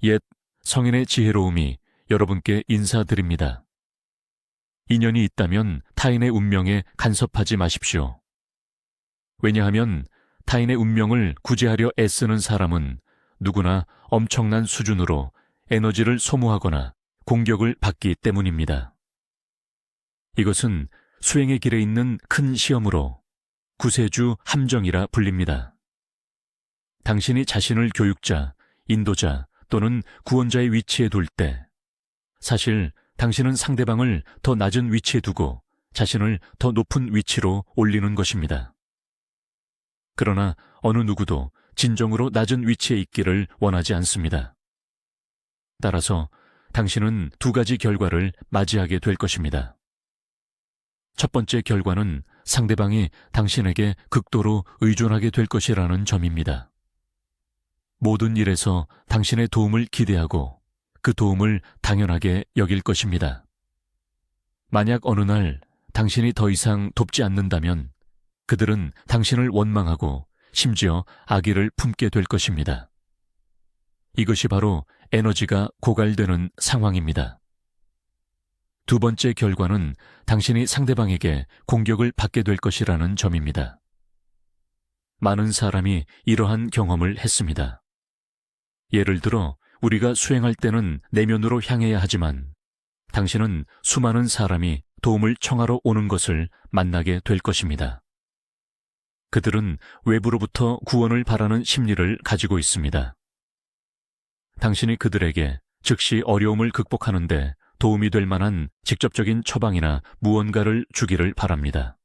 옛 성인의 지혜로움이 여러분께 인사드립니다. 인연이 있다면 타인의 운명에 간섭하지 마십시오. 왜냐하면 타인의 운명을 구제하려 애쓰는 사람은 누구나 엄청난 수준으로 에너지를 소모하거나 공격을 받기 때문입니다. 이것은 수행의 길에 있는 큰 시험으로 구세주 함정이라 불립니다. 당신이 자신을 교육자, 인도자 또는 구원자의 위치에 둘 때 사실 당신은 상대방을 더 낮은 위치에 두고 자신을 더 높은 위치로 올리는 것입니다. 그러나 어느 누구도 진정으로 낮은 위치에 있기를 원하지 않습니다. 따라서 당신은 두 가지 결과를 맞이하게 될 것입니다. 첫 번째 결과는 상대방이 당신에게 극도로 의존하게 될 것이라는 점입니다. 모든 일에서 당신의 도움을 기대하고 그 도움을 당연하게 여길 것입니다. 만약 어느 날 당신이 더 이상 돕지 않는다면 그들은 당신을 원망하고 심지어 악의를 품게 될 것입니다. 이것이 바로 에너지가 고갈되는 상황입니다. 두 번째 결과는 당신이 상대방에게 공격을 받게 될 것이라는 점입니다. 많은 사람이 이러한 경험을 했습니다. 예를 들어 우리가 수행할 때는 내면으로 향해야 하지만 당신은 수많은 사람이 도움을 청하러 오는 것을 만나게 될 것입니다. 그들은 외부로부터 구원을 바라는 심리를 가지고 있습니다. 당신이 그들에게 즉시 어려움을 극복하는데 도움이 될 만한 직접적인 처방이나 무언가를 주기를 바랍니다.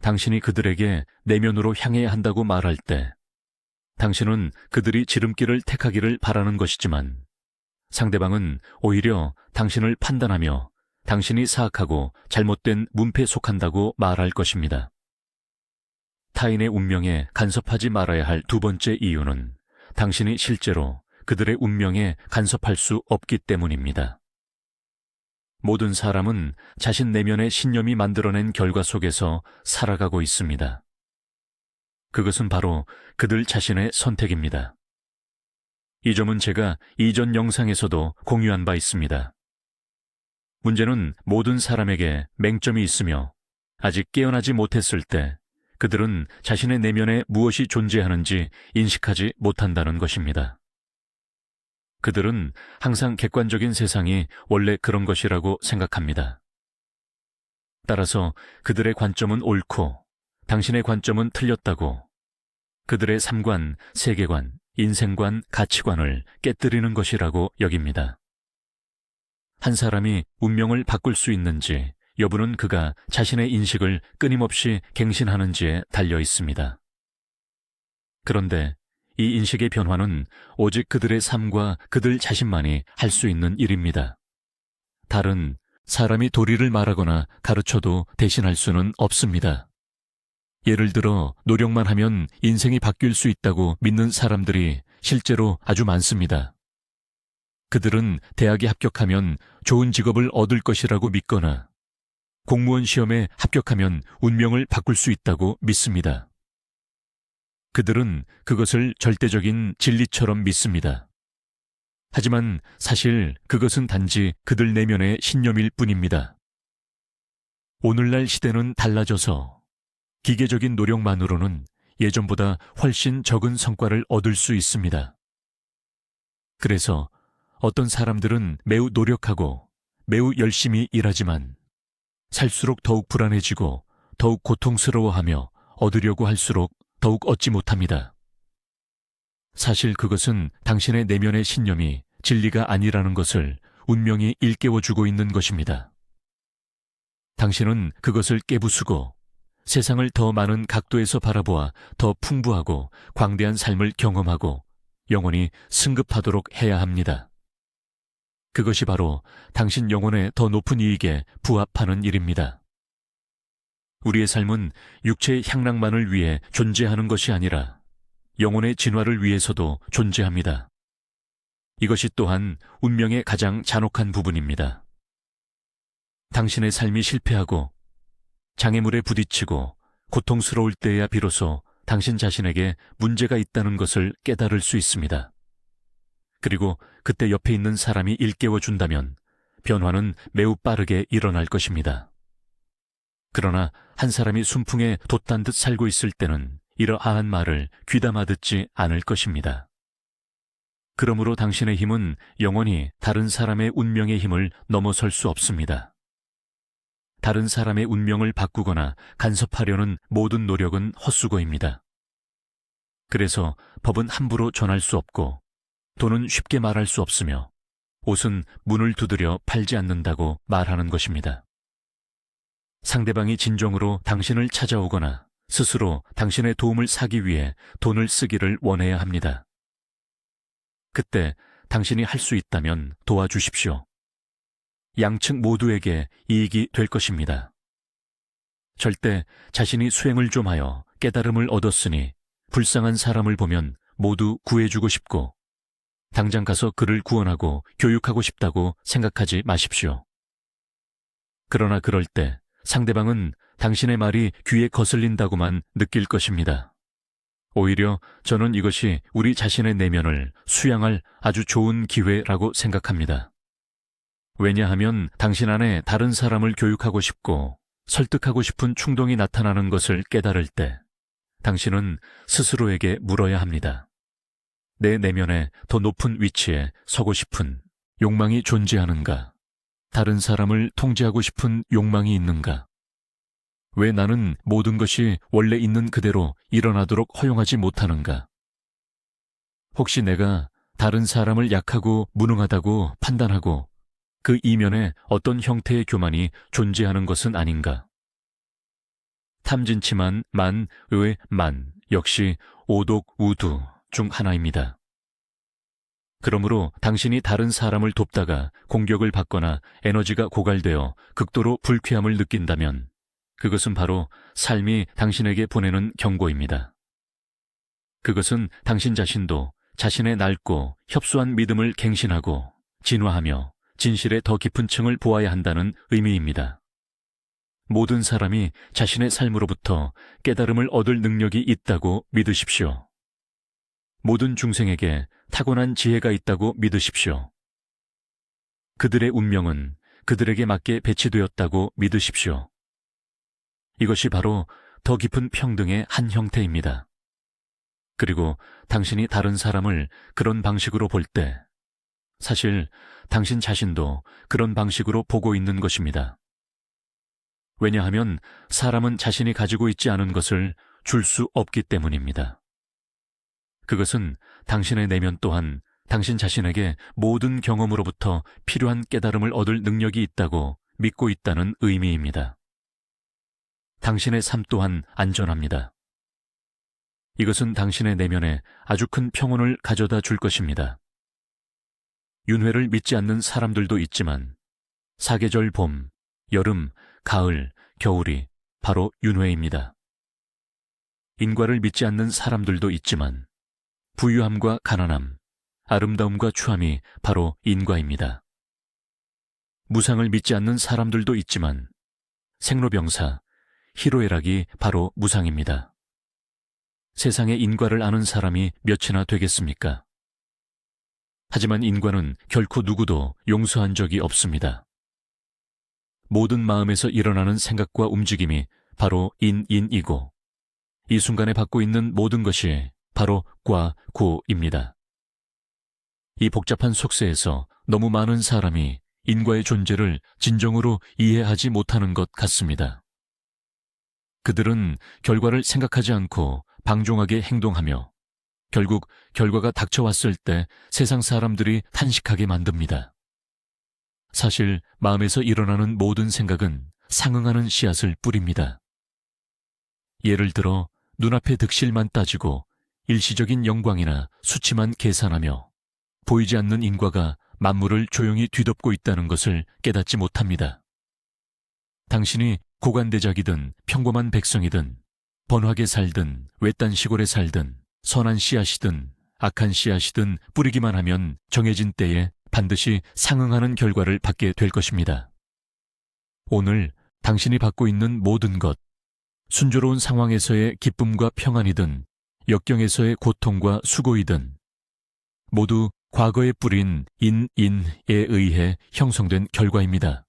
당신이 그들에게 내면으로 향해야 한다고 말할 때 당신은 그들이 지름길을 택하기를 바라는 것이지만 상대방은 오히려 당신을 판단하며 당신이 사악하고 잘못된 문패에 속한다고 말할 것입니다. 타인의 운명에 간섭하지 말아야 할 두 번째 이유는 당신이 실제로 그들의 운명에 간섭할 수 없기 때문입니다. 모든 사람은 자신 내면의 신념이 만들어낸 결과 속에서 살아가고 있습니다. 그것은 바로 그들 자신의 선택입니다. 이 점은 제가 이전 영상에서도 공유한 바 있습니다. 문제는 모든 사람에게 맹점이 있으며 아직 깨어나지 못했을 때 그들은 자신의 내면에 무엇이 존재하는지 인식하지 못한다는 것입니다. 그들은 항상 객관적인 세상이 원래 그런 것이라고 생각합니다. 따라서 그들의 관점은 옳고 당신의 관점은 틀렸다고 그들의 삼관, 세계관, 인생관, 가치관을 깨뜨리는 것이라고 여깁니다. 한 사람이 운명을 바꿀 수 있는지 여부는 그가 자신의 인식을 끊임없이 갱신하는지에 달려 있습니다. 그런데 이 인식의 변화는 오직 그들의 삶과 그들 자신만이 할 수 있는 일입니다. 다른 사람이 도리를 말하거나 가르쳐도 대신할 수는 없습니다. 예를 들어 노력만 하면 인생이 바뀔 수 있다고 믿는 사람들이 실제로 아주 많습니다. 그들은 대학에 합격하면 좋은 직업을 얻을 것이라고 믿거나 공무원 시험에 합격하면 운명을 바꿀 수 있다고 믿습니다. 그들은 그것을 절대적인 진리처럼 믿습니다. 하지만 사실 그것은 단지 그들 내면의 신념일 뿐입니다. 오늘날 시대는 달라져서 기계적인 노력만으로는 예전보다 훨씬 적은 성과를 얻을 수 있습니다. 그래서 어떤 사람들은 매우 노력하고 매우 열심히 일하지만 살수록 더욱 불안해지고 더욱 고통스러워하며 얻으려고 할수록 더욱 얻지 못합니다. 사실 그것은 당신의 내면의 신념이 진리가 아니라는 것을 운명이 일깨워주고 있는 것입니다. 당신은 그것을 깨부수고 세상을 더 많은 각도에서 바라보아 더 풍부하고 광대한 삶을 경험하고 영원히 승급하도록 해야 합니다. 그것이 바로 당신 영혼의 더 높은 이익에 부합하는 일입니다. 우리의 삶은 육체의 향락만을 위해 존재하는 것이 아니라 영혼의 진화를 위해서도 존재합니다. 이것이 또한 운명의 가장 잔혹한 부분입니다. 당신의 삶이 실패하고 장애물에 부딪히고 고통스러울 때야 비로소 당신 자신에게 문제가 있다는 것을 깨달을 수 있습니다. 그리고 그때 옆에 있는 사람이 일깨워 준다면 변화는 매우 빠르게 일어날 것입니다. 그러나 한 사람이 순풍에 돛단 듯 살고 있을 때는 이러한 말을 귀담아 듣지 않을 것입니다. 그러므로 당신의 힘은 영원히 다른 사람의 운명의 힘을 넘어설 수 없습니다. 다른 사람의 운명을 바꾸거나 간섭하려는 모든 노력은 헛수고입니다. 그래서 법은 함부로 전할 수 없고 돈은 쉽게 말할 수 없으며 옷은 문을 두드려 팔지 않는다고 말하는 것입니다. 상대방이 진정으로 당신을 찾아오거나 스스로 당신의 도움을 사기 위해 돈을 쓰기를 원해야 합니다. 그때 당신이 할 수 있다면 도와주십시오. 양측 모두에게 이익이 될 것입니다. 절대 자신이 수행을 좀 하여 깨달음을 얻었으니 불쌍한 사람을 보면 모두 구해주고 싶고 당장 가서 그를 구원하고 교육하고 싶다고 생각하지 마십시오. 그러나 그럴 때 상대방은 당신의 말이 귀에 거슬린다고만 느낄 것입니다. 오히려 저는 이것이 우리 자신의 내면을 수양할 아주 좋은 기회라고 생각합니다. 왜냐하면 당신 안에 다른 사람을 교육하고 싶고 설득하고 싶은 충동이 나타나는 것을 깨달을 때 당신은 스스로에게 물어야 합니다. 내 내면에 더 높은 위치에 서고 싶은 욕망이 존재하는가? 다른 사람을 통제하고 싶은 욕망이 있는가? 왜 나는 모든 것이 원래 있는 그대로 일어나도록 허용하지 못하는가? 혹시 내가 다른 사람을 약하고 무능하다고 판단하고 그 이면에 어떤 형태의 교만이 존재하는 것은 아닌가? 탐진치만 만, 의, 만 역시 오독, 우두 중 하나입니다. 그러므로 당신이 다른 사람을 돕다가 공격을 받거나 에너지가 고갈되어 극도로 불쾌함을 느낀다면 그것은 바로 삶이 당신에게 보내는 경고입니다. 그것은 당신 자신도 자신의 낡고 협소한 믿음을 갱신하고 진화하며 진실의 더 깊은 층을 보아야 한다는 의미입니다. 모든 사람이 자신의 삶으로부터 깨달음을 얻을 능력이 있다고 믿으십시오. 모든 중생에게 타고난 지혜가 있다고 믿으십시오. 그들의 운명은 그들에게 맞게 배치되었다고 믿으십시오. 이것이 바로 더 깊은 평등의 한 형태입니다. 그리고 당신이 다른 사람을 그런 방식으로 볼 때 사실 당신 자신도 그런 방식으로 보고 있는 것입니다. 왜냐하면 사람은 자신이 가지고 있지 않은 것을 줄 수 없기 때문입니다. 그것은 당신의 내면 또한 당신 자신에게 모든 경험으로부터 필요한 깨달음을 얻을 능력이 있다고 믿고 있다는 의미입니다. 당신의 삶 또한 안전합니다. 이것은 당신의 내면에 아주 큰 평온을 가져다 줄 것입니다. 윤회를 믿지 않는 사람들도 있지만 사계절 봄, 여름, 가을, 겨울이 바로 윤회입니다. 인과를 믿지 않는 사람들도 있지만 부유함과 가난함, 아름다움과 추함이 바로 인과입니다. 무상을 믿지 않는 사람들도 있지만 생로병사, 희로애락이 바로 무상입니다. 세상의 인과를 아는 사람이 몇이나 되겠습니까? 하지만 인과는 결코 누구도 용서한 적이 없습니다. 모든 마음에서 일어나는 생각과 움직임이 바로 인이고 이 순간에 받고 있는 모든 것이 바로 과, 구입니다. 이 복잡한 속세에서 너무 많은 사람이 인과의 존재를 진정으로 이해하지 못하는 것 같습니다. 그들은 결과를 생각하지 않고 방종하게 행동하며 결국 결과가 닥쳐왔을 때 세상 사람들이 탄식하게 만듭니다. 사실 마음에서 일어나는 모든 생각은 상응하는 씨앗을 뿌립니다. 예를 들어 눈앞의 득실만 따지고 일시적인 영광이나 수치만 계산하며 보이지 않는 인과가 만물을 조용히 뒤덮고 있다는 것을 깨닫지 못합니다. 당신이 고관대작이든 평범한 백성이든 번화하게 살든 외딴 시골에 살든 선한 씨앗이든 악한 씨앗이든 뿌리기만 하면 정해진 때에 반드시 상응하는 결과를 받게 될 것입니다. 오늘 당신이 받고 있는 모든 것, 순조로운 상황에서의 기쁨과 평안이든 역경에서의 고통과 수고이든 모두 과거에 뿌린 인에 의해 형성된 결과입니다.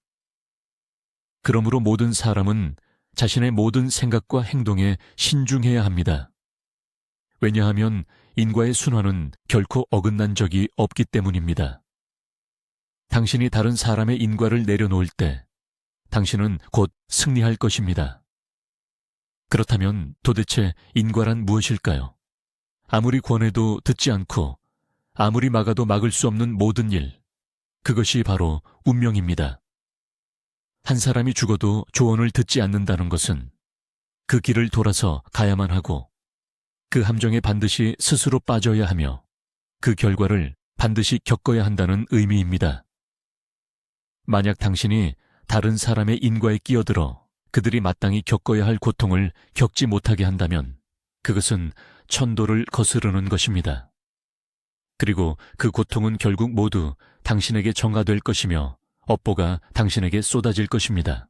그러므로 모든 사람은 자신의 모든 생각과 행동에 신중해야 합니다. 왜냐하면 인과의 순환은 결코 어긋난 적이 없기 때문입니다. 당신이 다른 사람의 인과를 내려놓을 때 당신은 곧 승리할 것입니다. 그렇다면 도대체 인과란 무엇일까요? 아무리 권해도 듣지 않고 아무리 막아도 막을 수 없는 모든 일, 그것이 바로 운명입니다. 한 사람이 죽어도 조언을 듣지 않는다는 것은 그 길을 돌아서 가야만 하고 그 함정에 반드시 스스로 빠져야 하며 그 결과를 반드시 겪어야 한다는 의미입니다. 만약 당신이 다른 사람의 인과에 끼어들어 그들이 마땅히 겪어야 할 고통을 겪지 못하게 한다면 그것은 천도를 거스르는 것입니다. 그리고 그 고통은 결국 모두 당신에게 전가될 것이며 업보가 당신에게 쏟아질 것입니다.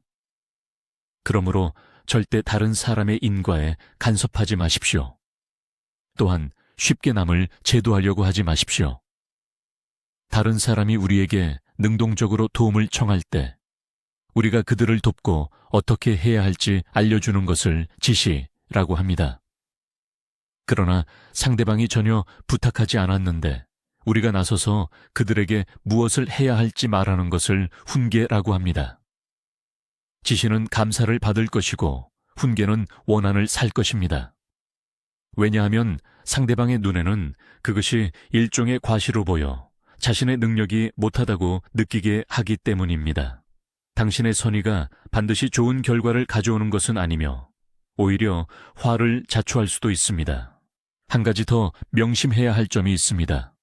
그러므로 절대 다른 사람의 인과에 간섭하지 마십시오. 또한 쉽게 남을 제도하려고 하지 마십시오. 다른 사람이 우리에게 능동적으로 도움을 청할 때 우리가 그들을 돕고 어떻게 해야 할지 알려주는 것을 지시라고 합니다. 그러나 상대방이 전혀 부탁하지 않았는데 우리가 나서서 그들에게 무엇을 해야 할지 말하는 것을 훈계라고 합니다. 지시는 감사를 받을 것이고 훈계는 원한을 살 것입니다. 왜냐하면 상대방의 눈에는 그것이 일종의 과시로 보여 자신의 능력이 못하다고 느끼게 하기 때문입니다. 당신의 선의가 반드시 좋은 결과를 가져오는 것은 아니며 오히려 화를 자초할 수도 있습니다. 한 가지 더 명심해야 할 점이 있습니다.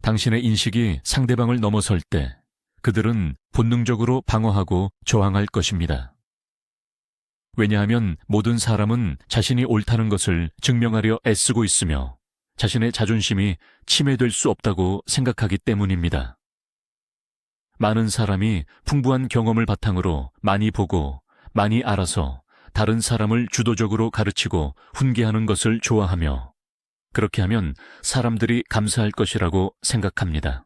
당신의 인식이 상대방을 넘어설 때 그들은 본능적으로 방어하고 저항할 것입니다. 왜냐하면 모든 사람은 자신이 옳다는 것을 증명하려 애쓰고 있으며 자신의 자존심이 침해될 수 없다고 생각하기 때문입니다. 많은 사람이 풍부한 경험을 바탕으로 많이 보고 많이 알아서 다른 사람을 주도적으로 가르치고 훈계하는 것을 좋아하며 그렇게 하면 사람들이 감사할 것이라고 생각합니다.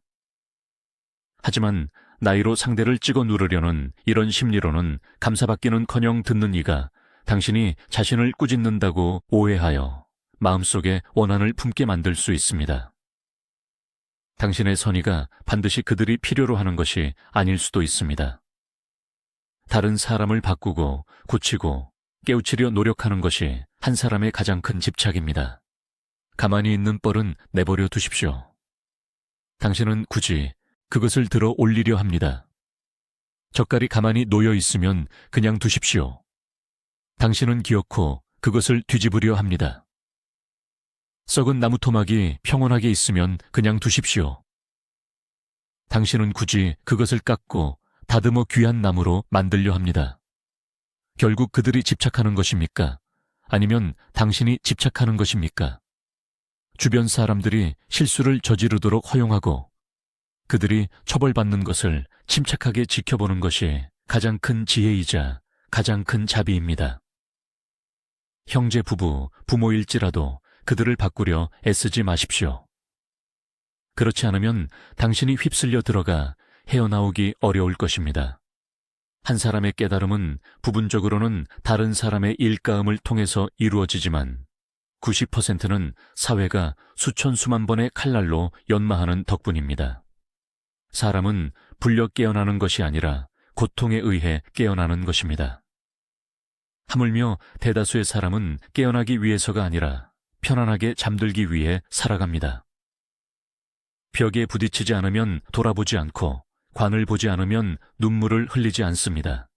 하지만 나이로 상대를 찍어 누르려는 이런 심리로는 감사받기는커녕 듣는 이가 당신이 자신을 꾸짖는다고 오해하여 마음속에 원한을 품게 만들 수 있습니다. 당신의 선의가 반드시 그들이 필요로 하는 것이 아닐 수도 있습니다. 다른 사람을 바꾸고 고치고 깨우치려 노력하는 것이 한 사람의 가장 큰 집착입니다. 가만히 있는 뻘은 내버려 두십시오. 당신은 굳이 그것을 들어 올리려 합니다. 젓갈이 가만히 놓여 있으면 그냥 두십시오. 당신은 기어코 그것을 뒤집으려 합니다. 썩은 나무 토막이 평온하게 있으면 그냥 두십시오. 당신은 굳이 그것을 깎고 다듬어 귀한 나무로 만들려 합니다. 결국 그들이 집착하는 것입니까? 아니면 당신이 집착하는 것입니까? 주변 사람들이 실수를 저지르도록 허용하고 그들이 처벌받는 것을 침착하게 지켜보는 것이 가장 큰 지혜이자 가장 큰 자비입니다. 형제 부부, 부모일지라도 그들을 바꾸려 애쓰지 마십시오. 그렇지 않으면 당신이 휩쓸려 들어가 헤어나오기 어려울 것입니다. 한 사람의 깨달음은 부분적으로는 다른 사람의 일가음을 통해서 이루어지지만 90%는 사회가 수천 수만 번의 칼날로 연마하는 덕분입니다. 사람은 불려 깨어나는 것이 아니라 고통에 의해 깨어나는 것입니다. 하물며 대다수의 사람은 깨어나기 위해서가 아니라 편안하게 잠들기 위해 살아갑니다. 벽에 부딪히지 않으면 돌아보지 않고 관을 보지 않으면 눈물을 흘리지 않습니다.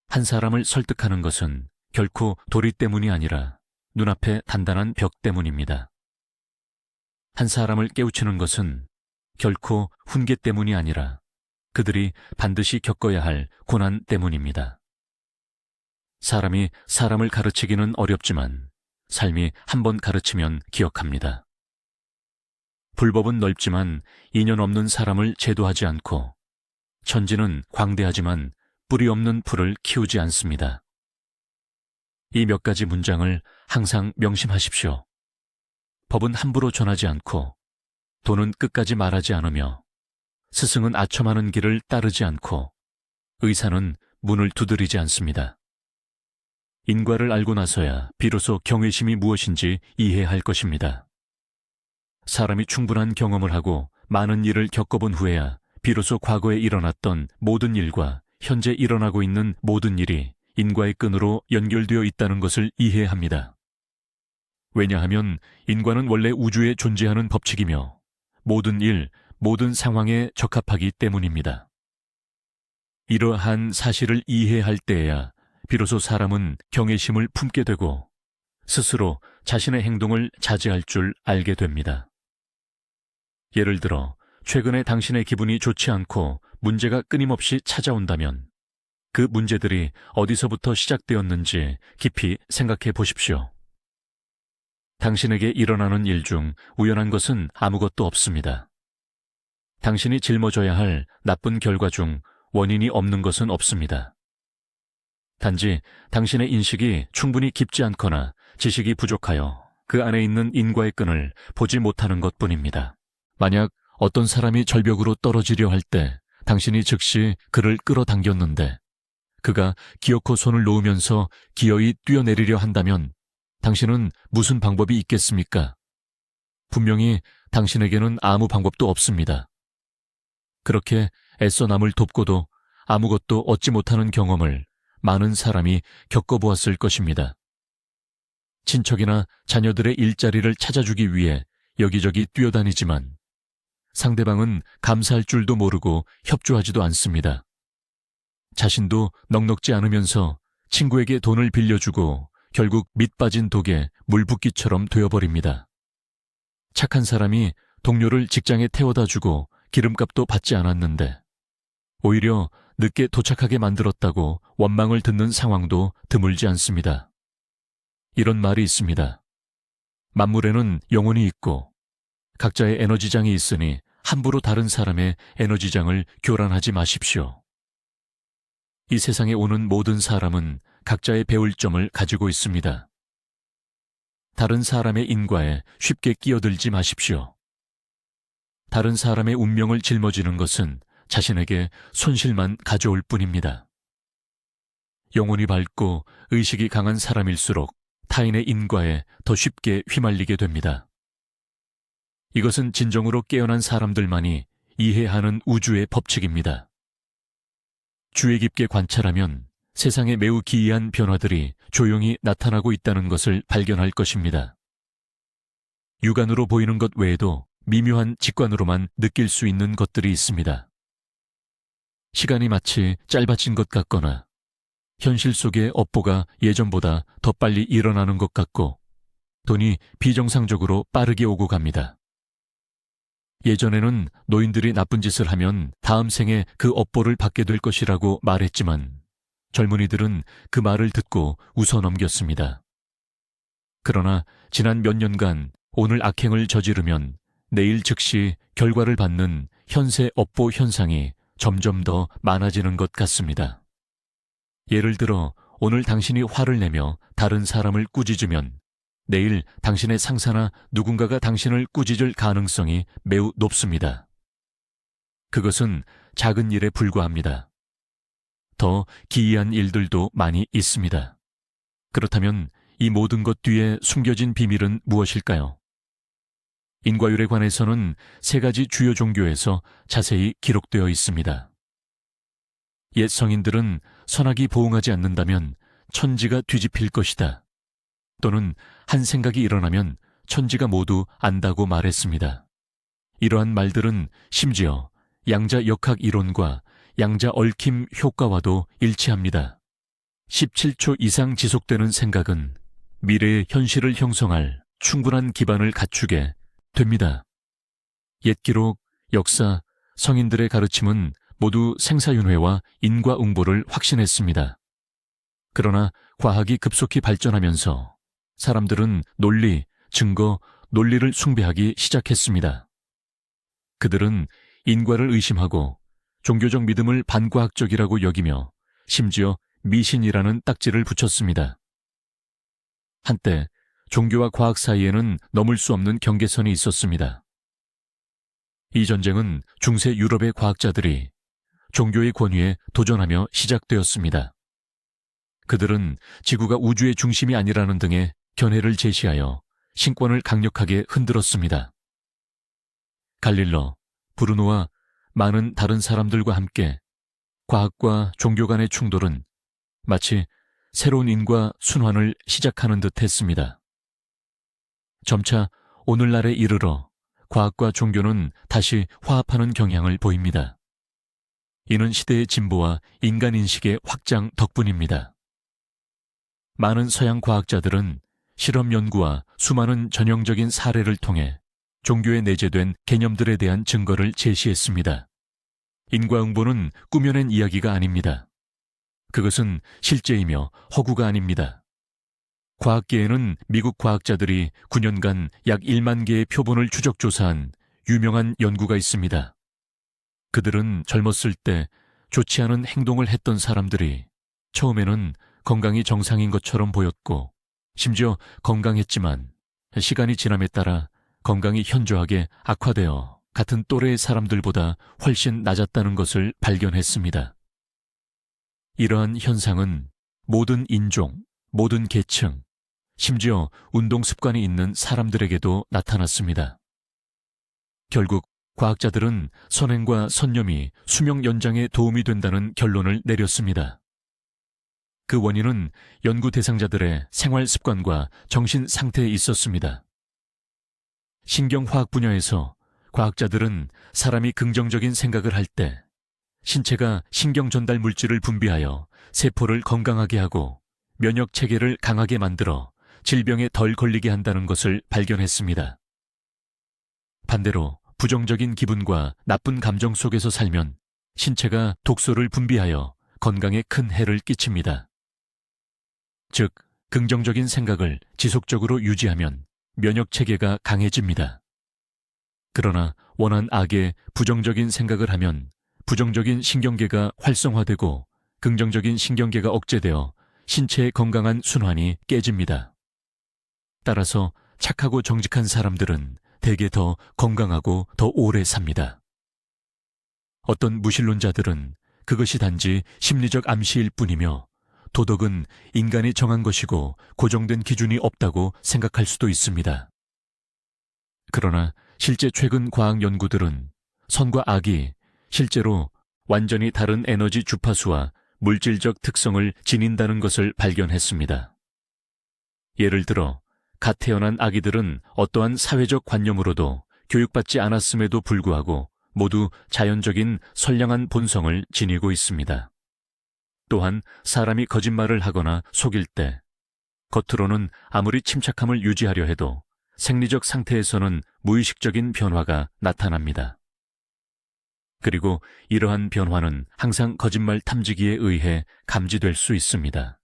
한 사람을 설득하는 것은 결코 도리 때문이 아니라 눈앞에 단단한 벽 때문입니다. 한 사람을 깨우치는 것은 결코 훈계 때문이 아니라 그들이 반드시 겪어야 할 고난 때문입니다. 사람이 사람을 가르치기는 어렵지만 삶이 한 번 가르치면 기억합니다. 불법은 넓지만 인연 없는 사람을 제도하지 않고 천지는 광대하지만 뿌리 없는 풀을 키우지 않습니다. 이 몇 가지 문장을 항상 명심하십시오. 법은 함부로 전하지 않고 돈은 끝까지 말하지 않으며 스승은 아첨하는 길을 따르지 않고 의사는 문을 두드리지 않습니다. 인과를 알고 나서야 비로소 경외심이 무엇인지 이해할 것입니다. 사람이 충분한 경험을 하고 많은 일을 겪어본 후에야 비로소 과거에 일어났던 모든 일과 현재 일어나고 있는 모든 일이 인과의 끈으로 연결되어 있다는 것을 이해합니다. 왜냐하면 인과는 원래 우주에 존재하는 법칙이며 모든 일, 모든 상황에 적합하기 때문입니다. 이러한 사실을 이해할 때에야 비로소 사람은 경외심을 품게 되고 스스로 자신의 행동을 자제할 줄 알게 됩니다. 예를 들어 최근에 당신의 기분이 좋지 않고 문제가 끊임없이 찾아온다면 그 문제들이 어디서부터 시작되었는지 깊이 생각해 보십시오. 당신에게 일어나는 일 중 우연한 것은 아무것도 없습니다. 당신이 짊어져야 할 나쁜 결과 중 원인이 없는 것은 없습니다. 단지 당신의 인식이 충분히 깊지 않거나 지식이 부족하여 그 안에 있는 인과의 끈을 보지 못하는 것뿐입니다. 만약 어떤 사람이 절벽으로 떨어지려 할 때 당신이 즉시 그를 끌어당겼는데 그가 기어코 손을 놓으면서 기어이 뛰어내리려 한다면 당신은 무슨 방법이 있겠습니까? 분명히 당신에게는 아무 방법도 없습니다. 그렇게 애써 남을 돕고도 아무것도 얻지 못하는 경험을 많은 사람이 겪어보았을 것입니다. 친척이나 자녀들의 일자리를 찾아주기 위해 여기저기 뛰어다니지만 상대방은 감사할 줄도 모르고 협조하지도 않습니다. 자신도 넉넉지 않으면서 친구에게 돈을 빌려주고 결국 밑빠진 독에 물붓기처럼 되어버립니다. 착한 사람이 동료를 직장에 태워다 주고 기름값도 받지 않았는데 오히려 늦게 도착하게 만들었다고 원망을 듣는 상황도 드물지 않습니다. 이런 말이 있습니다. 만물에는 영혼이 있고 각자의 에너지장이 있으니 함부로 다른 사람의 에너지장을 교란하지 마십시오. 이 세상에 오는 모든 사람은 각자의 배울 점을 가지고 있습니다. 다른 사람의 인과에 쉽게 끼어들지 마십시오. 다른 사람의 운명을 짊어지는 것은 자신에게 손실만 가져올 뿐입니다. 영혼이 밝고 의식이 강한 사람일수록 타인의 인과에 더 쉽게 휘말리게 됩니다. 이것은 진정으로 깨어난 사람들만이 이해하는 우주의 법칙입니다. 주의 깊게 관찰하면 세상에 매우 기이한 변화들이 조용히 나타나고 있다는 것을 발견할 것입니다. 육안으로 보이는 것 외에도 미묘한 직관으로만 느낄 수 있는 것들이 있습니다. 시간이 마치 짧아진 것 같거나 현실 속의 업보가 예전보다 더 빨리 일어나는 것 같고 돈이 비정상적으로 빠르게 오고 갑니다. 예전에는 노인들이 나쁜 짓을 하면 다음 생에 그 업보를 받게 될 것이라고 말했지만 젊은이들은 그 말을 듣고 웃어 넘겼습니다. 그러나 지난 몇 년간 오늘 악행을 저지르면 내일 즉시 결과를 받는 현세 업보 현상이 점점 더 많아지는 것 같습니다. 예를 들어 오늘 당신이 화를 내며 다른 사람을 꾸짖으면 내일 당신의 상사나 누군가가 당신을 꾸짖을 가능성이 매우 높습니다. 그것은 작은 일에 불과합니다. 더 기이한 일들도 많이 있습니다. 그렇다면 이 모든 것 뒤에 숨겨진 비밀은 무엇일까요? 인과율에 관해서는 3가지 주요 종교에서 자세히 기록되어 있습니다. 옛 성인들은 선악이 보응하지 않는다면 천지가 뒤집힐 것이다. 또는 한 생각이 일어나면 천지가 모두 안다고 말했습니다. 이러한 말들은 심지어 양자 역학 이론과 양자 얽힘 효과와도 일치합니다. 17초 이상 지속되는 생각은 미래의 현실을 형성할 충분한 기반을 갖추게 됩니다. 옛 기록, 역사, 성인들의 가르침은 모두 생사윤회와 인과응보를 확신했습니다. 그러나 과학이 급속히 발전하면서 사람들은 논리, 증거, 논리를 숭배하기 시작했습니다. 그들은 인과를 의심하고 종교적 믿음을 반과학적이라고 여기며 심지어 미신이라는 딱지를 붙였습니다. 한때 종교와 과학 사이에는 넘을 수 없는 경계선이 있었습니다. 이 전쟁은 중세 유럽의 과학자들이 종교의 권위에 도전하며 시작되었습니다. 그들은 지구가 우주의 중심이 아니라는 등의 견해를 제시하여 신권을 강력하게 흔들었습니다. 갈릴러, 브루노와 많은 다른 사람들과 함께 과학과 종교 간의 충돌은 마치 새로운 인과 순환을 시작하는 듯 했습니다. 점차 오늘날에 이르러 과학과 종교는 다시 화합하는 경향을 보입니다. 이는 시대의 진보와 인간인식의 확장 덕분입니다. 많은 서양 과학자들은 실험 연구와 수많은 전형적인 사례를 통해 종교에 내재된 개념들에 대한 증거를 제시했습니다. 인과응보는 꾸며낸 이야기가 아닙니다. 그것은 실제이며 허구가 아닙니다. 과학계에는 미국 과학자들이 9년간 약 1만 개의 표본을 추적조사한 유명한 연구가 있습니다. 그들은 젊었을 때 좋지 않은 행동을 했던 사람들이 처음에는 건강이 정상인 것처럼 보였고 심지어 건강했지만 시간이 지남에 따라 건강이 현저하게 악화되어 같은 또래의 사람들보다 훨씬 낮았다는 것을 발견했습니다. 이러한 현상은 모든 인종, 모든 계층, 심지어 운동 습관이 있는 사람들에게도 나타났습니다. 결국 과학자들은 선행과 선념이 수명 연장에 도움이 된다는 결론을 내렸습니다. 그 원인은 연구 대상자들의 생활 습관과 정신 상태에 있었습니다. 신경화학 분야에서 과학자들은 사람이 긍정적인 생각을 할 때 신체가 신경 전달 물질을 분비하여 세포를 건강하게 하고 면역 체계를 강하게 만들어 질병에 덜 걸리게 한다는 것을 발견했습니다. 반대로 부정적인 기분과 나쁜 감정 속에서 살면 신체가 독소를 분비하여 건강에 큰 해를 끼칩니다. 즉, 긍정적인 생각을 지속적으로 유지하면 면역 체계가 강해집니다. 그러나 원한 악에 부정적인 생각을 하면 부정적인 신경계가 활성화되고 긍정적인 신경계가 억제되어 신체의 건강한 순환이 깨집니다. 따라서 착하고 정직한 사람들은 대개 더 건강하고 더 오래 삽니다. 어떤 무신론자들은 그것이 단지 심리적 암시일 뿐이며 도덕은 인간이 정한 것이고 고정된 기준이 없다고 생각할 수도 있습니다. 그러나 실제 최근 과학 연구들은 선과 악이 실제로 완전히 다른 에너지 주파수와 물질적 특성을 지닌다는 것을 발견했습니다. 예를 들어 갓 태어난 아기들은 어떠한 사회적 관념으로도 교육받지 않았음에도 불구하고 모두 자연적인 선량한 본성을 지니고 있습니다. 또한 사람이 거짓말을 하거나 속일 때 겉으로는 아무리 침착함을 유지하려 해도 생리적 상태에서는 무의식적인 변화가 나타납니다. 그리고 이러한 변화는 항상 거짓말 탐지기에 의해 감지될 수 있습니다.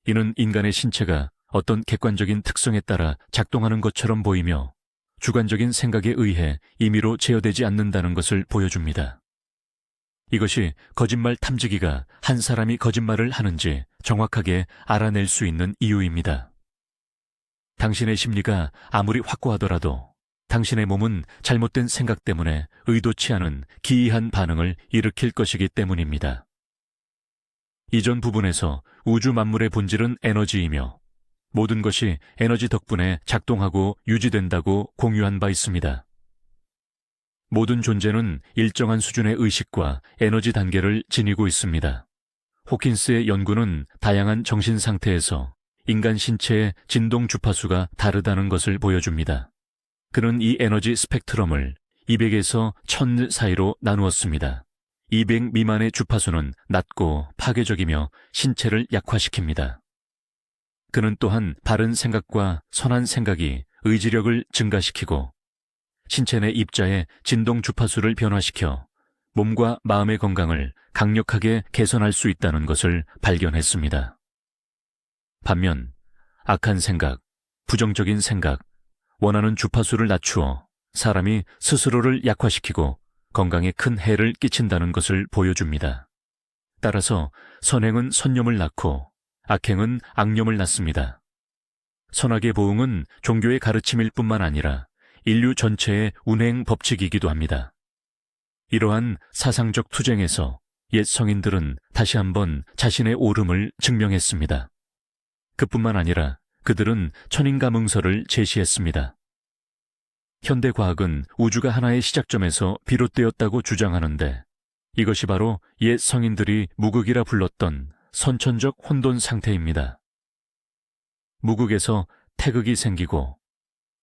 이는 인간의 신체가 어떤 객관적인 특성에 따라 작동하는 것처럼 보이며 주관적인 생각에 의해 임의로 제어되지 않는다는 것을 보여줍니다. 이것이 거짓말 탐지기가 한 사람이 거짓말을 하는지 정확하게 알아낼 수 있는 이유입니다. 당신의 심리가 아무리 확고하더라도 당신의 몸은 잘못된 생각 때문에 의도치 않은 기이한 반응을 일으킬 것이기 때문입니다. 이전 부분에서 우주 만물의 본질은 에너지이며 모든 것이 에너지 덕분에 작동하고 유지된다고 공유한 바 있습니다. 모든 존재는 일정한 수준의 의식과 에너지 단계를 지니고 있습니다. 호킨스의 연구는 다양한 정신 상태에서 인간 신체의 진동 주파수가 다르다는 것을 보여줍니다. 그는 이 에너지 스펙트럼을 200에서 1000 사이로 나누었습니다. 200 미만의 주파수는 낮고 파괴적이며 신체를 약화시킵니다. 그는 또한 바른 생각과 선한 생각이 의지력을 증가시키고 신체 내 입자의 진동 주파수를 변화시켜 몸과 마음의 건강을 강력하게 개선할 수 있다는 것을 발견했습니다. 반면 악한 생각, 부정적인 생각, 원하는 주파수를 낮추어 사람이 스스로를 약화시키고 건강에 큰 해를 끼친다는 것을 보여줍니다. 따라서 선행은 선념을 낳고 악행은 악념을 낳습니다. 선악의 보응은 종교의 가르침일 뿐만 아니라 인류 전체의 운행 법칙이기도 합니다. 이러한 사상적 투쟁에서 옛 성인들은 다시 한번 자신의 옳음을 증명했습니다. 그뿐만 아니라 그들은 천인감응설을 제시했습니다. 현대과학은 우주가 하나의 시작점에서 비롯되었다고 주장하는데 이것이 바로 옛 성인들이 무극이라 불렀던 선천적 혼돈 상태입니다. 무극에서 태극이 생기고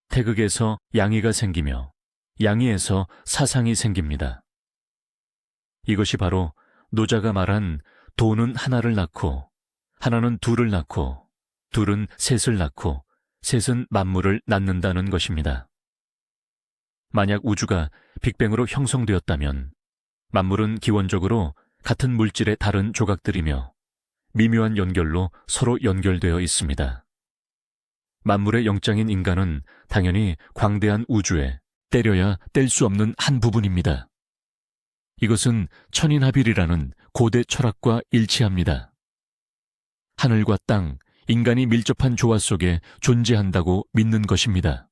태극에서 양의가 생기며 양의에서 사상이 생깁니다. 이것이 바로 노자가 말한 도는 하나를 낳고 하나는 둘을 낳고 둘은 셋을 낳고 셋은 만물을 낳는다는 것입니다. 만약 우주가 빅뱅으로 형성되었다면 만물은 기원적으로 같은 물질의 다른 조각들이며 미묘한 연결로 서로 연결되어 있습니다. 만물의 영장인 인간은 당연히 광대한 우주에 때려야 뗄 수 없는 한 부분입니다. 이것은 천인합일이라는 고대 철학과 일치합니다. 하늘과 땅, 인간이 밀접한 조화 속에 존재한다고 믿는 것입니다.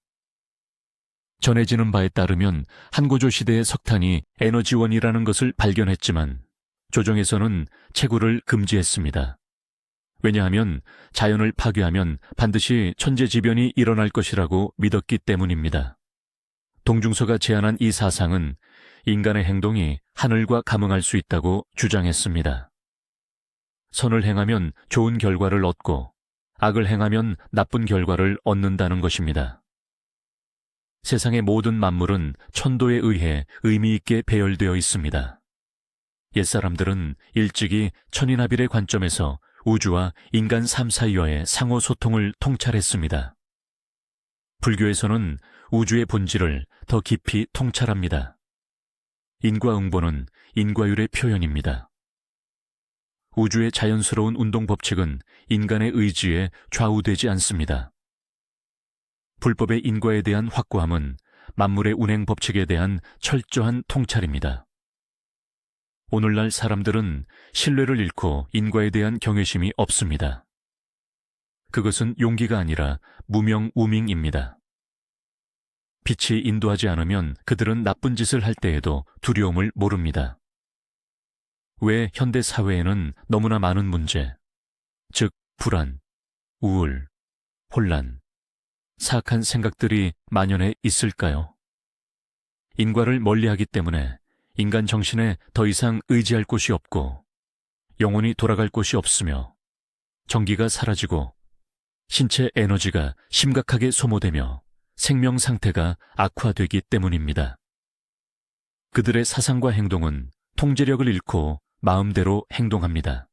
전해지는 바에 따르면 한고조 시대의 석탄이 에너지원이라는 것을 발견했지만 조정에서는 채굴을 금지했습니다. 왜냐하면 자연을 파괴하면 반드시 천재지변이 일어날 것이라고 믿었기 때문입니다. 동중서가 제안한 이 사상은 인간의 행동이 하늘과 감응할 수 있다고 주장했습니다. 선을 행하면 좋은 결과를 얻고 악을 행하면 나쁜 결과를 얻는다는 것입니다. 세상의 모든 만물은 천도에 의해 의미 있게 배열되어 있습니다. 옛사람들은 일찍이 천인합일의 관점에서 우주와 인간 삶 사이와의 상호 소통을 통찰했습니다. 불교에서는 우주의 본질을 더 깊이 통찰합니다. 인과응보는 인과율의 표현입니다. 우주의 자연스러운 운동 법칙은 인간의 의지에 좌우되지 않습니다. 불법의 인과에 대한 확고함은 만물의 운행 법칙에 대한 철저한 통찰입니다. 오늘날 사람들은 신뢰를 잃고 인과에 대한 경외심이 없습니다. 그것은 용기가 아니라 무명우밍입니다. 빛이 인도하지 않으면 그들은 나쁜 짓을 할 때에도 두려움을 모릅니다. 왜 현대 사회에는 너무나 많은 문제, 즉 불안, 우울, 혼란, 사악한 생각들이 만연해 있을까요? 인과를 멀리하기 때문에 인간 정신에 더 이상 의지할 곳이 없고 영혼이 돌아갈 곳이 없으며 정기가 사라지고 신체 에너지가 심각하게 소모되며 생명 상태가 악화되기 때문입니다. 그들의 사상과 행동은 통제력을 잃고 마음대로 행동합니다.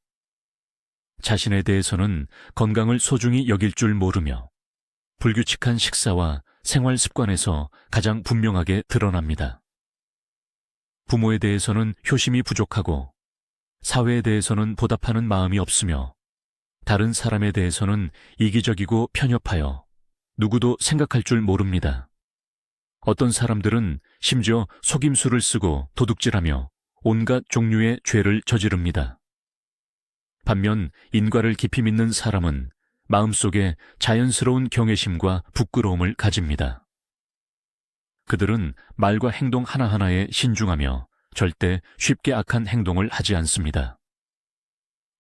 자신에 대해서는 건강을 소중히 여길 줄 모르며 불규칙한 식사와 생활 습관에서 가장 분명하게 드러납니다. 부모에 대해서는 효심이 부족하고 사회에 대해서는 보답하는 마음이 없으며 다른 사람에 대해서는 이기적이고 편협하여 누구도 생각할 줄 모릅니다. 어떤 사람들은 심지어 속임수를 쓰고 도둑질하며 온갖 종류의 죄를 저지릅니다. 반면 인과를 깊이 믿는 사람은 마음속에 자연스러운 경외심과 부끄러움을 가집니다. 그들은 말과 행동 하나하나에 신중하며 절대 쉽게 악한 행동을 하지 않습니다.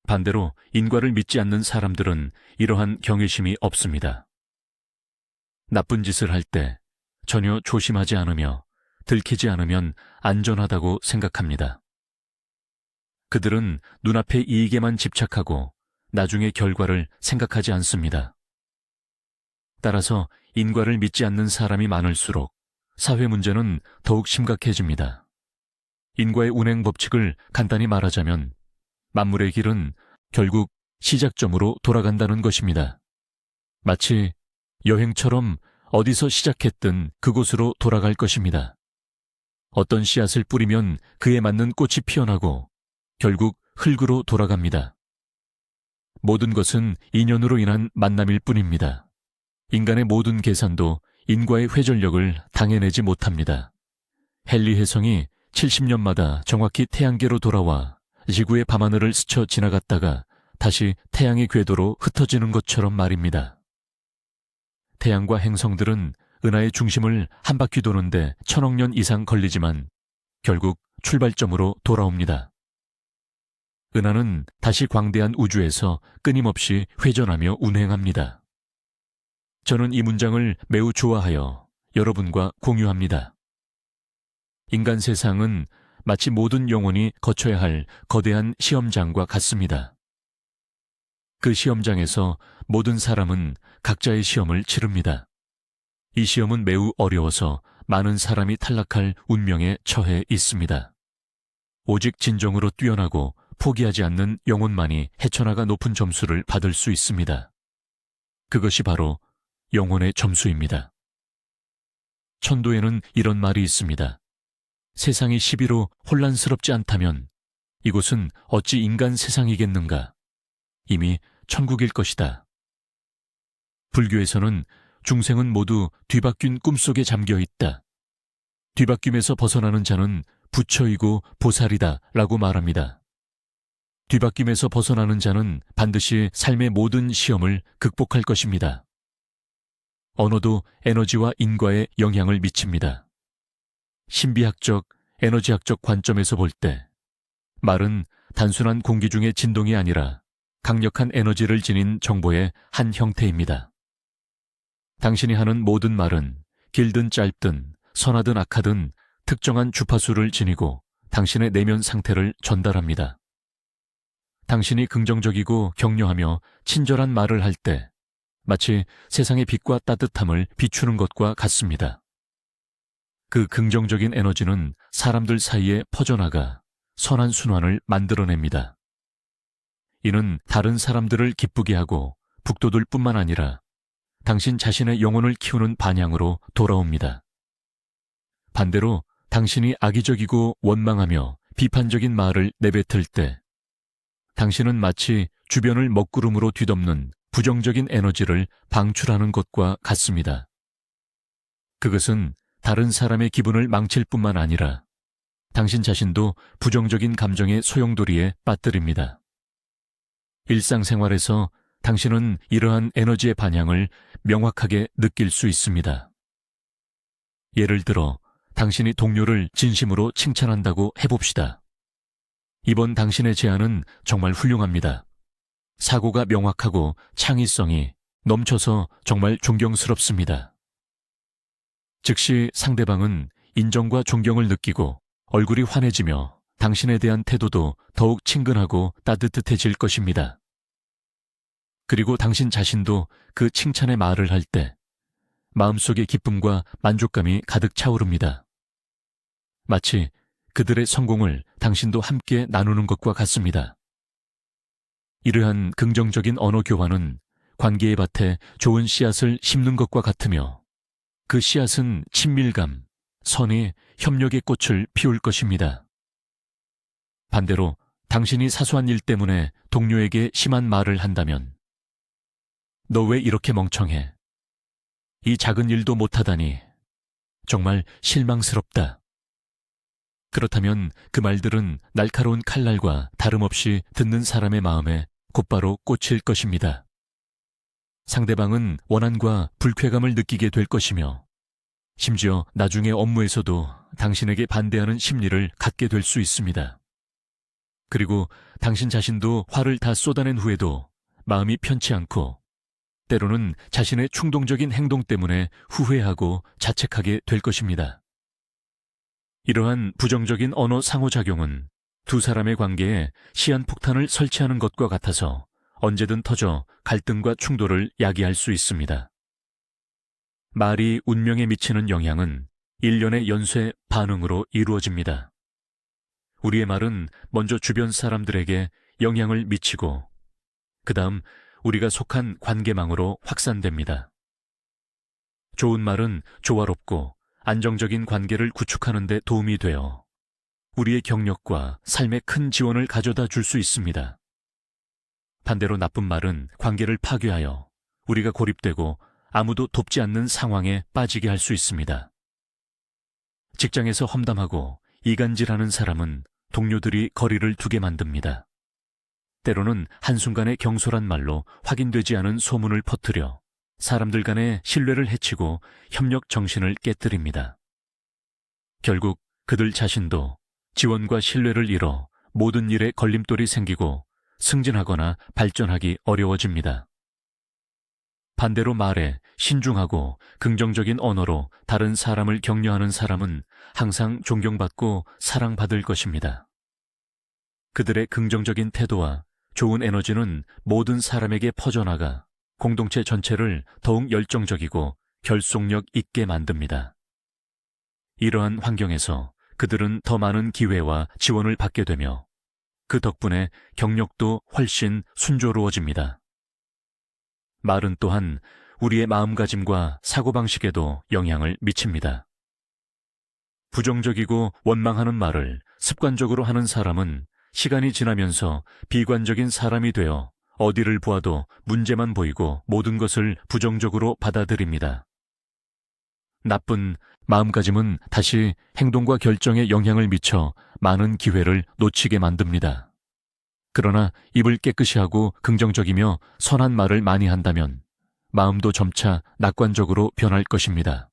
반대로 인과를 믿지 않는 사람들은 이러한 경외심이 없습니다. 나쁜 짓을 할 때 전혀 조심하지 않으며 들키지 않으면 안전하다고 생각합니다. 그들은 눈앞의 이익에만 집착하고 나중의 결과를 생각하지 않습니다. 따라서 인과를 믿지 않는 사람이 많을수록 사회 문제는 더욱 심각해집니다. 인과의 운행 법칙을 간단히 말하자면 만물의 길은 결국 시작점으로 돌아간다는 것입니다. 마치 여행처럼 어디서 시작했든 그곳으로 돌아갈 것입니다. 어떤 씨앗을 뿌리면 그에 맞는 꽃이 피어나고 결국 흙으로 돌아갑니다. 모든 것은 인연으로 인한 만남일 뿐입니다. 인간의 모든 계산도 인과의 회전력을 당해내지 못합니다. 헨리 혜성이 70년마다 정확히 태양계로 돌아와 지구의 밤하늘을 스쳐 지나갔다가 다시 태양의 궤도로 흩어지는 것처럼 말입니다. 태양과 행성들은 은하의 중심을 한 바퀴 도는데 1000억 년 이상 걸리지만 결국 출발점으로 돌아옵니다. 은하는 다시 광대한 우주에서 끊임없이 회전하며 운행합니다. 저는 이 문장을 매우 좋아하여 여러분과 공유합니다. 인간 세상은 마치 모든 영혼이 거쳐야 할 거대한 시험장과 같습니다. 그 시험장에서 모든 사람은 각자의 시험을 치릅니다. 이 시험은 매우 어려워서 많은 사람이 탈락할 운명에 처해 있습니다. 오직 진정으로 뛰어나고 포기하지 않는 영혼만이 헤쳐나가 높은 점수를 받을 수 있습니다. 그것이 바로 영혼의 점수입니다. 천도에는 이런 말이 있습니다. 세상이 시비로 혼란스럽지 않다면 이곳은 어찌 인간 세상이겠는가? 이미 천국일 것이다. 불교에서는 중생은 모두 뒤바뀐 꿈속에 잠겨 있다. 뒤바뀜에서 벗어나는 자는 부처이고 보살이다 라고 말합니다. 뒤바뀜에서 벗어나는 자는 반드시 삶의 모든 시험을 극복할 것입니다. 언어도 에너지와 인과에 영향을 미칩니다. 신비학적, 에너지학적 관점에서 볼 때 말은 단순한 공기 중의 진동이 아니라 강력한 에너지를 지닌 정보의 한 형태입니다. 당신이 하는 모든 말은 길든 짧든 선하든 악하든 특정한 주파수를 지니고 당신의 내면 상태를 전달합니다. 당신이 긍정적이고 격려하며 친절한 말을 할 때 마치 세상의 빛과 따뜻함을 비추는 것과 같습니다. 그 긍정적인 에너지는 사람들 사이에 퍼져나가 선한 순환을 만들어냅니다. 이는 다른 사람들을 기쁘게 하고 북돋을 뿐만 아니라 당신 자신의 영혼을 키우는 반향으로 돌아옵니다. 반대로 당신이 악의적이고 원망하며 비판적인 말을 내뱉을 때 당신은 마치 주변을 먹구름으로 뒤덮는 부정적인 에너지를 방출하는 것과 같습니다. 그것은 다른 사람의 기분을 망칠 뿐만 아니라 당신 자신도 부정적인 감정의 소용돌이에 빠뜨립니다. 일상생활에서 당신은 이러한 에너지의 반향을 명확하게 느낄 수 있습니다. 예를 들어 당신이 동료를 진심으로 칭찬한다고 해봅시다. 이번 당신의 제안은 정말 훌륭합니다. 사고가 명확하고 창의성이 넘쳐서 정말 존경스럽습니다. 즉시 상대방은 인정과 존경을 느끼고 얼굴이 환해지며 당신에 대한 태도도 더욱 친근하고 따뜻해질 것입니다. 그리고 당신 자신도 그 칭찬의 말을 할 때 마음속의 기쁨과 만족감이 가득 차오릅니다. 마치 그들의 성공을 당신도 함께 나누는 것과 같습니다. 이러한 긍정적인 언어 교환은 관계의 밭에 좋은 씨앗을 심는 것과 같으며 그 씨앗은 친밀감, 선의, 협력의 꽃을 피울 것입니다. 반대로 당신이 사소한 일 때문에 동료에게 심한 말을 한다면 너 왜 이렇게 멍청해? 이 작은 일도 못하다니 정말 실망스럽다. 그렇다면 그 말들은 날카로운 칼날과 다름없이 듣는 사람의 마음에 곧바로 꽂힐 것입니다. 상대방은 원한과 불쾌감을 느끼게 될 것이며 심지어 나중에 업무에서도 당신에게 반대하는 심리를 갖게 될 수 있습니다. 그리고 당신 자신도 화를 다 쏟아낸 후에도 마음이 편치 않고 때로는 자신의 충동적인 행동 때문에 후회하고 자책하게 될 것입니다. 이러한 부정적인 언어 상호작용은 두 사람의 관계에 시한폭탄을 설치하는 것과 같아서 언제든 터져 갈등과 충돌을 야기할 수 있습니다. 말이 운명에 미치는 영향은 일련의 연쇄 반응으로 이루어집니다. 우리의 말은 먼저 주변 사람들에게 영향을 미치고 그 다음 우리가 속한 관계망으로 확산됩니다. 좋은 말은 조화롭고 안정적인 관계를 구축하는 데 도움이 되어 우리의 경력과 삶에 큰 지원을 가져다 줄 수 있습니다. 반대로 나쁜 말은 관계를 파괴하여 우리가 고립되고 아무도 돕지 않는 상황에 빠지게 할 수 있습니다. 직장에서 험담하고 이간질하는 사람은 동료들이 거리를 두게 만듭니다. 때로는 한순간의 경솔한 말로 확인되지 않은 소문을 퍼뜨려 사람들 간의 신뢰를 해치고 협력 정신을 깨뜨립니다. 결국 그들 자신도 지원과 신뢰를 잃어 모든 일에 걸림돌이 생기고 승진하거나 발전하기 어려워집니다. 반대로 말에 신중하고 긍정적인 언어로 다른 사람을 격려하는 사람은 항상 존경받고 사랑받을 것입니다. 그들의 긍정적인 태도와 좋은 에너지는 모든 사람에게 퍼져나가 공동체 전체를 더욱 열정적이고 결속력 있게 만듭니다. 이러한 환경에서 그들은 더 많은 기회와 지원을 받게 되며 그 덕분에 경력도 훨씬 순조로워집니다. 말은 또한 우리의 마음가짐과 사고방식에도 영향을 미칩니다. 부정적이고 원망하는 말을 습관적으로 하는 사람은 시간이 지나면서 비관적인 사람이 되어 어디를 보아도 문제만 보이고 모든 것을 부정적으로 받아들입니다. 나쁜 마음가짐은 다시 행동과 결정에 영향을 미쳐 많은 기회를 놓치게 만듭니다. 그러나 입을 깨끗이 하고 긍정적이며 선한 말을 많이 한다면 마음도 점차 낙관적으로 변할 것입니다.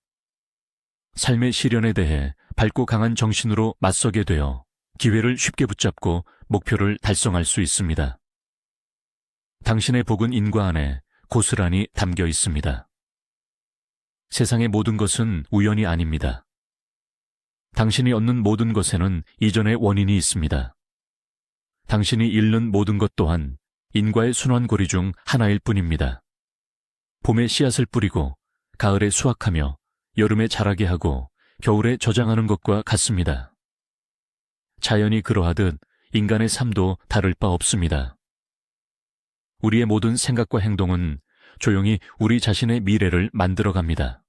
삶의 시련에 대해 밝고 강한 정신으로 맞서게 되어 기회를 쉽게 붙잡고 목표를 달성할 수 있습니다. 당신의 복은 인과 안에 고스란히 담겨 있습니다. 세상의 모든 것은 우연이 아닙니다. 당신이 얻는 모든 것에는 이전의 원인이 있습니다. 당신이 잃는 모든 것 또한 인과의 순환고리 중 하나일 뿐입니다. 봄에 씨앗을 뿌리고 가을에 수확하며 여름에 자라게 하고 겨울에 저장하는 것과 같습니다. 자연이 그러하듯 인간의 삶도 다를 바 없습니다. 우리의 모든 생각과 행동은 조용히 우리 자신의 미래를 만들어갑니다.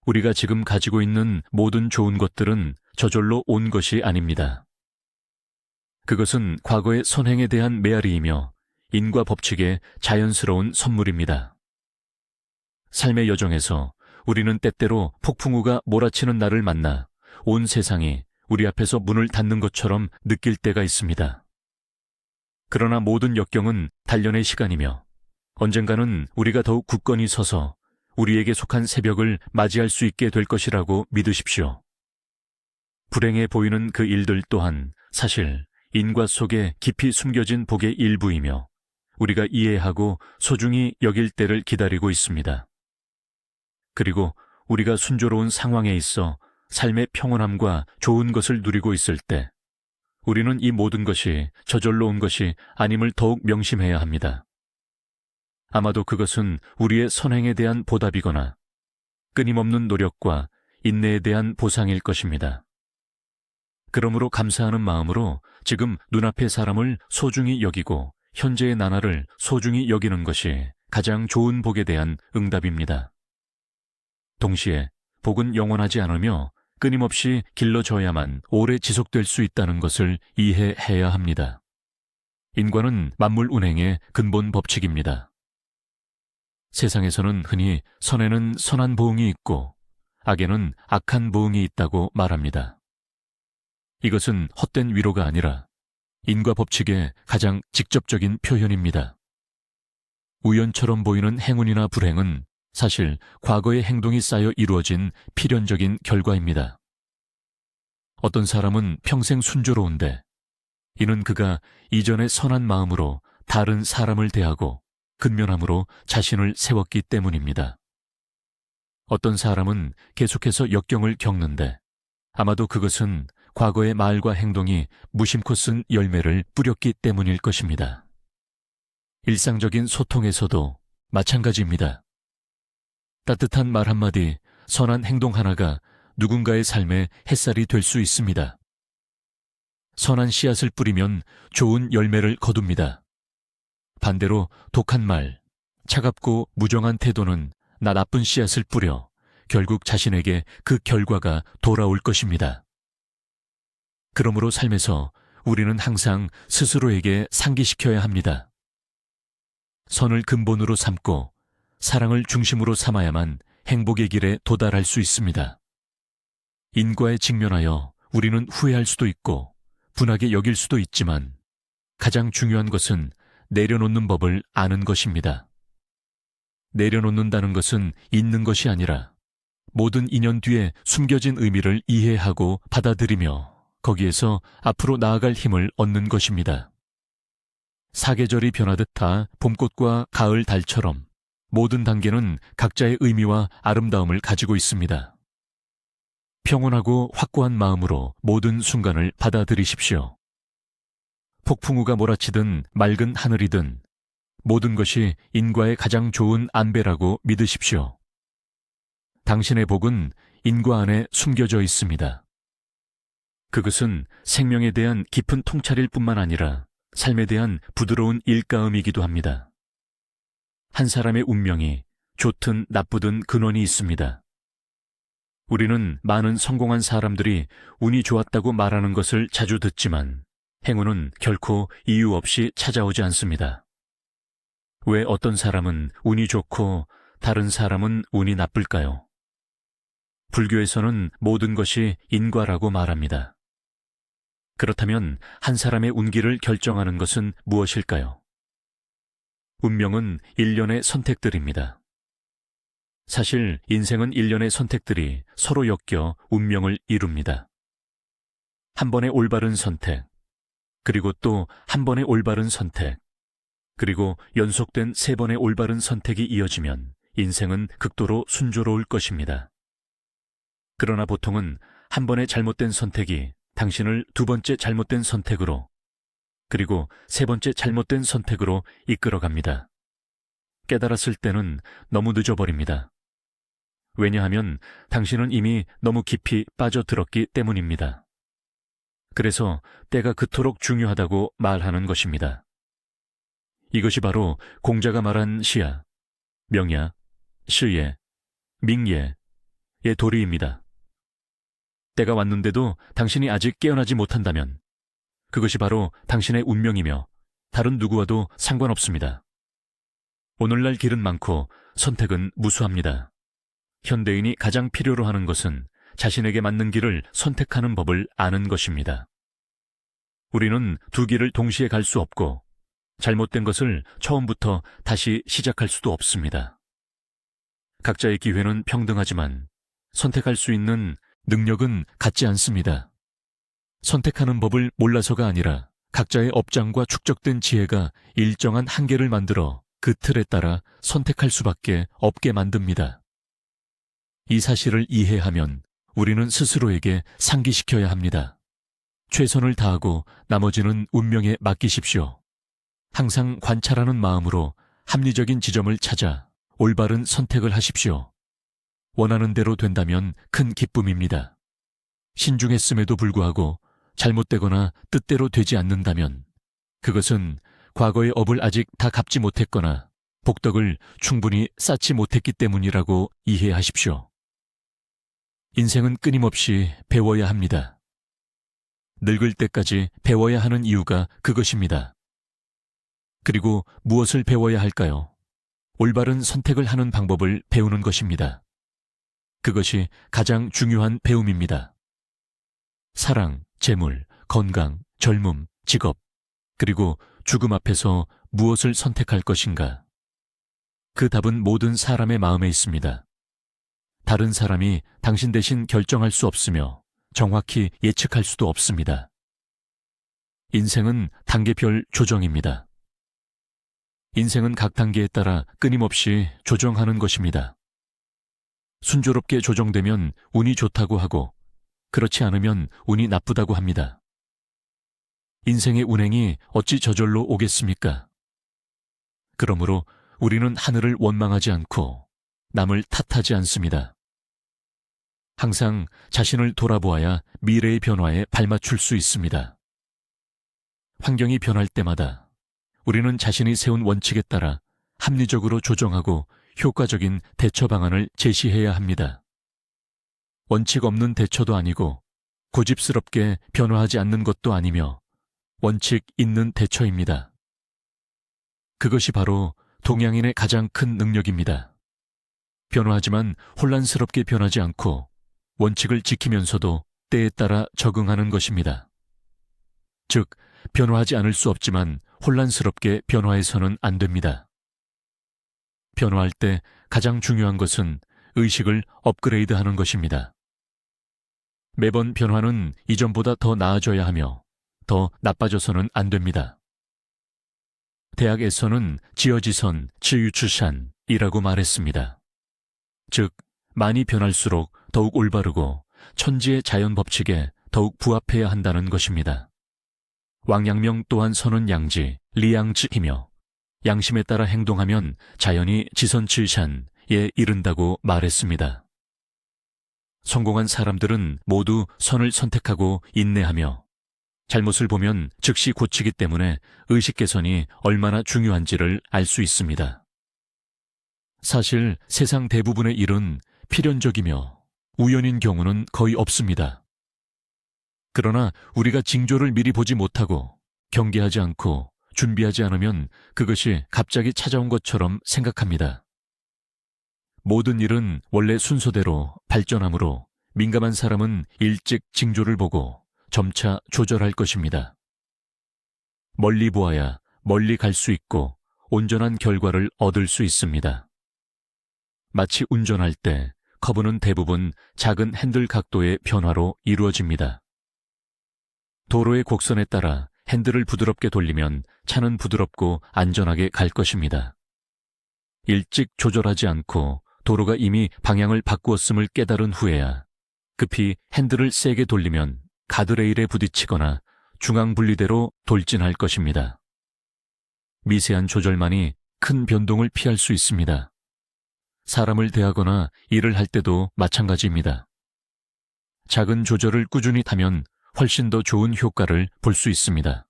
우리가 지금 가지고 있는 모든 좋은 것들은 저절로 온 것이 아닙니다. 그것은 과거의 선행에 대한 메아리이며 인과 법칙의 자연스러운 선물입니다. 삶의 여정에서 우리는 때때로 폭풍우가 몰아치는 날을 만나 온 세상이 우리 앞에서 문을 닫는 것처럼 느낄 때가 있습니다. 그러나 모든 역경은 단련의 시간이며 언젠가는 우리가 더욱 굳건히 서서 우리에게 속한 새벽을 맞이할 수 있게 될 것이라고 믿으십시오. 불행해 보이는 그 일들 또한 사실 인과 속에 깊이 숨겨진 복의 일부이며 우리가 이해하고 소중히 여길 때를 기다리고 있습니다. 그리고 우리가 순조로운 상황에 있어 삶의 평온함과 좋은 것을 누리고 있을 때 우리는 이 모든 것이 저절로 온 것이 아님을 더욱 명심해야 합니다. 아마도 그것은 우리의 선행에 대한 보답이거나 끊임없는 노력과 인내에 대한 보상일 것입니다. 그러므로 감사하는 마음으로 지금 눈앞의 사람을 소중히 여기고 현재의 나날을 소중히 여기는 것이 가장 좋은 복에 대한 응답입니다. 동시에 복은 영원하지 않으며 끊임없이 길러져야만 오래 지속될 수 있다는 것을 이해해야 합니다. 인과는 만물 운행의 근본 법칙입니다. 세상에서는 흔히 선에는 선한 보응이 있고 악에는 악한 보응이 있다고 말합니다. 이것은 헛된 위로가 아니라 인과 법칙의 가장 직접적인 표현입니다. 우연처럼 보이는 행운이나 불행은 사실 과거의 행동이 쌓여 이루어진 필연적인 결과입니다. 어떤 사람은 평생 순조로운데 이는 그가 이전의 선한 마음으로 다른 사람을 대하고 근면함으로 자신을 세웠기 때문입니다. 어떤 사람은 계속해서 역경을 겪는데 아마도 그것은 과거의 말과 행동이 무심코 쓴 열매를 뿌렸기 때문일 것입니다. 일상적인 소통에서도 마찬가지입니다. 따뜻한 말 한마디, 선한 행동 하나가 누군가의 삶에 햇살이 될 수 있습니다. 선한 씨앗을 뿌리면 좋은 열매를 거둡니다. 반대로 독한 말, 차갑고 무정한 태도는 나 나쁜 씨앗을 뿌려 결국 자신에게 그 결과가 돌아올 것입니다. 그러므로 삶에서 우리는 항상 스스로에게 상기시켜야 합니다. 선을 근본으로 삼고 사랑을 중심으로 삼아야만 행복의 길에 도달할 수 있습니다. 인과에 직면하여 우리는 후회할 수도 있고 분하게 여길 수도 있지만 가장 중요한 것은 내려놓는 법을 아는 것입니다. 내려놓는다는 것은 있는 것이 아니라 모든 인연 뒤에 숨겨진 의미를 이해하고 받아들이며 거기에서 앞으로 나아갈 힘을 얻는 것입니다. 사계절이 변하듯 다 봄꽃과 가을 달처럼 모든 단계는 각자의 의미와 아름다움을 가지고 있습니다. 평온하고 확고한 마음으로 모든 순간을 받아들이십시오. 폭풍우가 몰아치든 맑은 하늘이든 모든 것이 인과의 가장 좋은 안배라고 믿으십시오. 당신의 복은 인과 안에 숨겨져 있습니다. 그것은 생명에 대한 깊은 통찰일 뿐만 아니라 삶에 대한 부드러운 일가음이기도 합니다. 한 사람의 운명이 좋든 나쁘든 근원이 있습니다. 우리는 많은 성공한 사람들이 운이 좋았다고 말하는 것을 자주 듣지만 행운은 결코 이유 없이 찾아오지 않습니다. 왜 어떤 사람은 운이 좋고 다른 사람은 운이 나쁠까요? 불교에서는 모든 것이 인과라고 말합니다. 그렇다면 한 사람의 운기를 결정하는 것은 무엇일까요? 운명은 일련의 선택들입니다. 사실 인생은 일련의 선택들이 서로 엮여 운명을 이룹니다. 한 번의 올바른 선택, 그리고 또 한 번의 올바른 선택, 그리고 연속된 3번의 올바른 선택이 이어지면 인생은 극도로 순조로울 것입니다. 그러나 보통은 한 번의 잘못된 선택이 당신을 2번째 잘못된 선택으로, 그리고 3번째 잘못된 선택으로 이끌어갑니다. 깨달았을 때는 너무 늦어버립니다. 왜냐하면 당신은 이미 너무 깊이 빠져들었기 때문입니다. 그래서 때가 그토록 중요하다고 말하는 것입니다. 이것이 바로 공자가 말한 시야, 명야, 시예, 밍예의 도리입니다. 때가 왔는데도 당신이 아직 깨어나지 못한다면 그것이 바로 당신의 운명이며 다른 누구와도 상관없습니다. 오늘날 길은 많고 선택은 무수합니다. 현대인이 가장 필요로 하는 것은 자신에게 맞는 길을 선택하는 법을 아는 것입니다. 우리는 2길을 동시에 갈 수 없고 잘못된 것을 처음부터 다시 시작할 수도 없습니다. 각자의 기회는 평등하지만 선택할 수 있는 능력은 같지 않습니다. 선택하는 법을 몰라서가 아니라 각자의 업장과 축적된 지혜가 일정한 한계를 만들어 그 틀에 따라 선택할 수밖에 없게 만듭니다. 이 사실을 이해하면 우리는 스스로에게 상기시켜야 합니다. 최선을 다하고 나머지는 운명에 맡기십시오. 항상 관찰하는 마음으로 합리적인 지점을 찾아 올바른 선택을 하십시오. 원하는 대로 된다면 큰 기쁨입니다. 신중했음에도 불구하고 잘못되거나 뜻대로 되지 않는다면 그것은 과거의 업을 아직 다 갚지 못했거나 복덕을 충분히 쌓지 못했기 때문이라고 이해하십시오. 인생은 끊임없이 배워야 합니다. 늙을 때까지 배워야 하는 이유가 그것입니다. 그리고 무엇을 배워야 할까요? 올바른 선택을 하는 방법을 배우는 것입니다. 그것이 가장 중요한 배움입니다. 사랑, 재물, 건강, 젊음, 직업, 그리고 죽음 앞에서 무엇을 선택할 것인가? 그 답은 모든 사람의 마음에 있습니다. 다른 사람이 당신 대신 결정할 수 없으며 정확히 예측할 수도 없습니다. 인생은 단계별 조정입니다. 인생은 각 단계에 따라 끊임없이 조정하는 것입니다. 순조롭게 조정되면 운이 좋다고 하고 그렇지 않으면 운이 나쁘다고 합니다. 인생의 운행이 어찌 저절로 오겠습니까? 그러므로 우리는 하늘을 원망하지 않고 남을 탓하지 않습니다. 항상 자신을 돌아보아야 미래의 변화에 발맞출 수 있습니다. 환경이 변할 때마다 우리는 자신이 세운 원칙에 따라 합리적으로 조정하고 효과적인 대처 방안을 제시해야 합니다. 원칙 없는 대처도 아니고 고집스럽게 변화하지 않는 것도 아니며 원칙 있는 대처입니다. 그것이 바로 동양인의 가장 큰 능력입니다. 변화하지만 혼란스럽게 변하지 않고 원칙을 지키면서도 때에 따라 적응하는 것입니다. 즉, 변화하지 않을 수 없지만 혼란스럽게 변화해서는 안 됩니다. 변화할 때 가장 중요한 것은 의식을 업그레이드하는 것입니다. 매번 변화는 이전보다 더 나아져야 하며 더 나빠져서는 안 됩니다. 대학에서는 지어지선 지유추산이라고 말했습니다. 즉, 많이 변할수록 더욱 올바르고 천지의 자연 법칙에 더욱 부합해야 한다는 것입니다. 왕양명 또한 선은 양지, 리양지이며 양심에 따라 행동하면 자연이 지선칠산에 이른다고 말했습니다. 성공한 사람들은 모두 선을 선택하고 인내하며 잘못을 보면 즉시 고치기 때문에 의식 개선이 얼마나 중요한지를 알 수 있습니다. 사실 세상 대부분의 일은 필연적이며 우연인 경우는 거의 없습니다. 그러나 우리가 징조를 미리 보지 못하고 경계하지 않고 준비하지 않으면 그것이 갑자기 찾아온 것처럼 생각합니다. 모든 일은 원래 순서대로 발전하므로 민감한 사람은 일찍 징조를 보고 점차 조절할 것입니다. 멀리 보아야 멀리 갈 수 있고 온전한 결과를 얻을 수 있습니다. 마치 운전할 때 커브는 대부분 작은 핸들 각도의 변화로 이루어집니다. 도로의 곡선에 따라 핸들을 부드럽게 돌리면 차는 부드럽고 안전하게 갈 것입니다. 일찍 조절하지 않고 도로가 이미 방향을 바꾸었음을 깨달은 후에야 급히 핸들을 세게 돌리면 가드레일에 부딪히거나 중앙분리대로 돌진할 것입니다. 미세한 조절만이 큰 변동을 피할 수 있습니다. 사람을 대하거나 일을 할 때도 마찬가지입니다. 작은 조절을 꾸준히 하면 훨씬 더 좋은 효과를 볼 수 있습니다.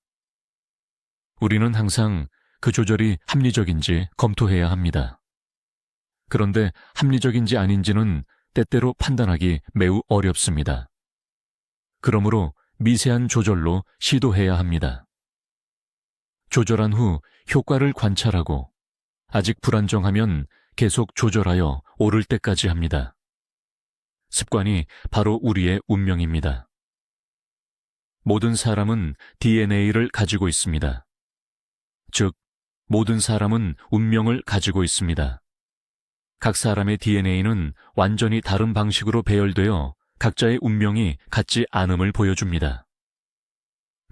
우리는 항상 그 조절이 합리적인지 검토해야 합니다. 그런데 합리적인지 아닌지는 때때로 판단하기 매우 어렵습니다. 그러므로 미세한 조절로 시도해야 합니다. 조절한 후 효과를 관찰하고 아직 불안정하면 계속 조절하여 오를 때까지 합니다. 습관이 바로 우리의 운명입니다. 모든 사람은 DNA를 가지고 있습니다. 즉, 모든 사람은 운명을 가지고 있습니다. 각 사람의 DNA는 완전히 다른 방식으로 배열되어 각자의 운명이 같지 않음을 보여줍니다.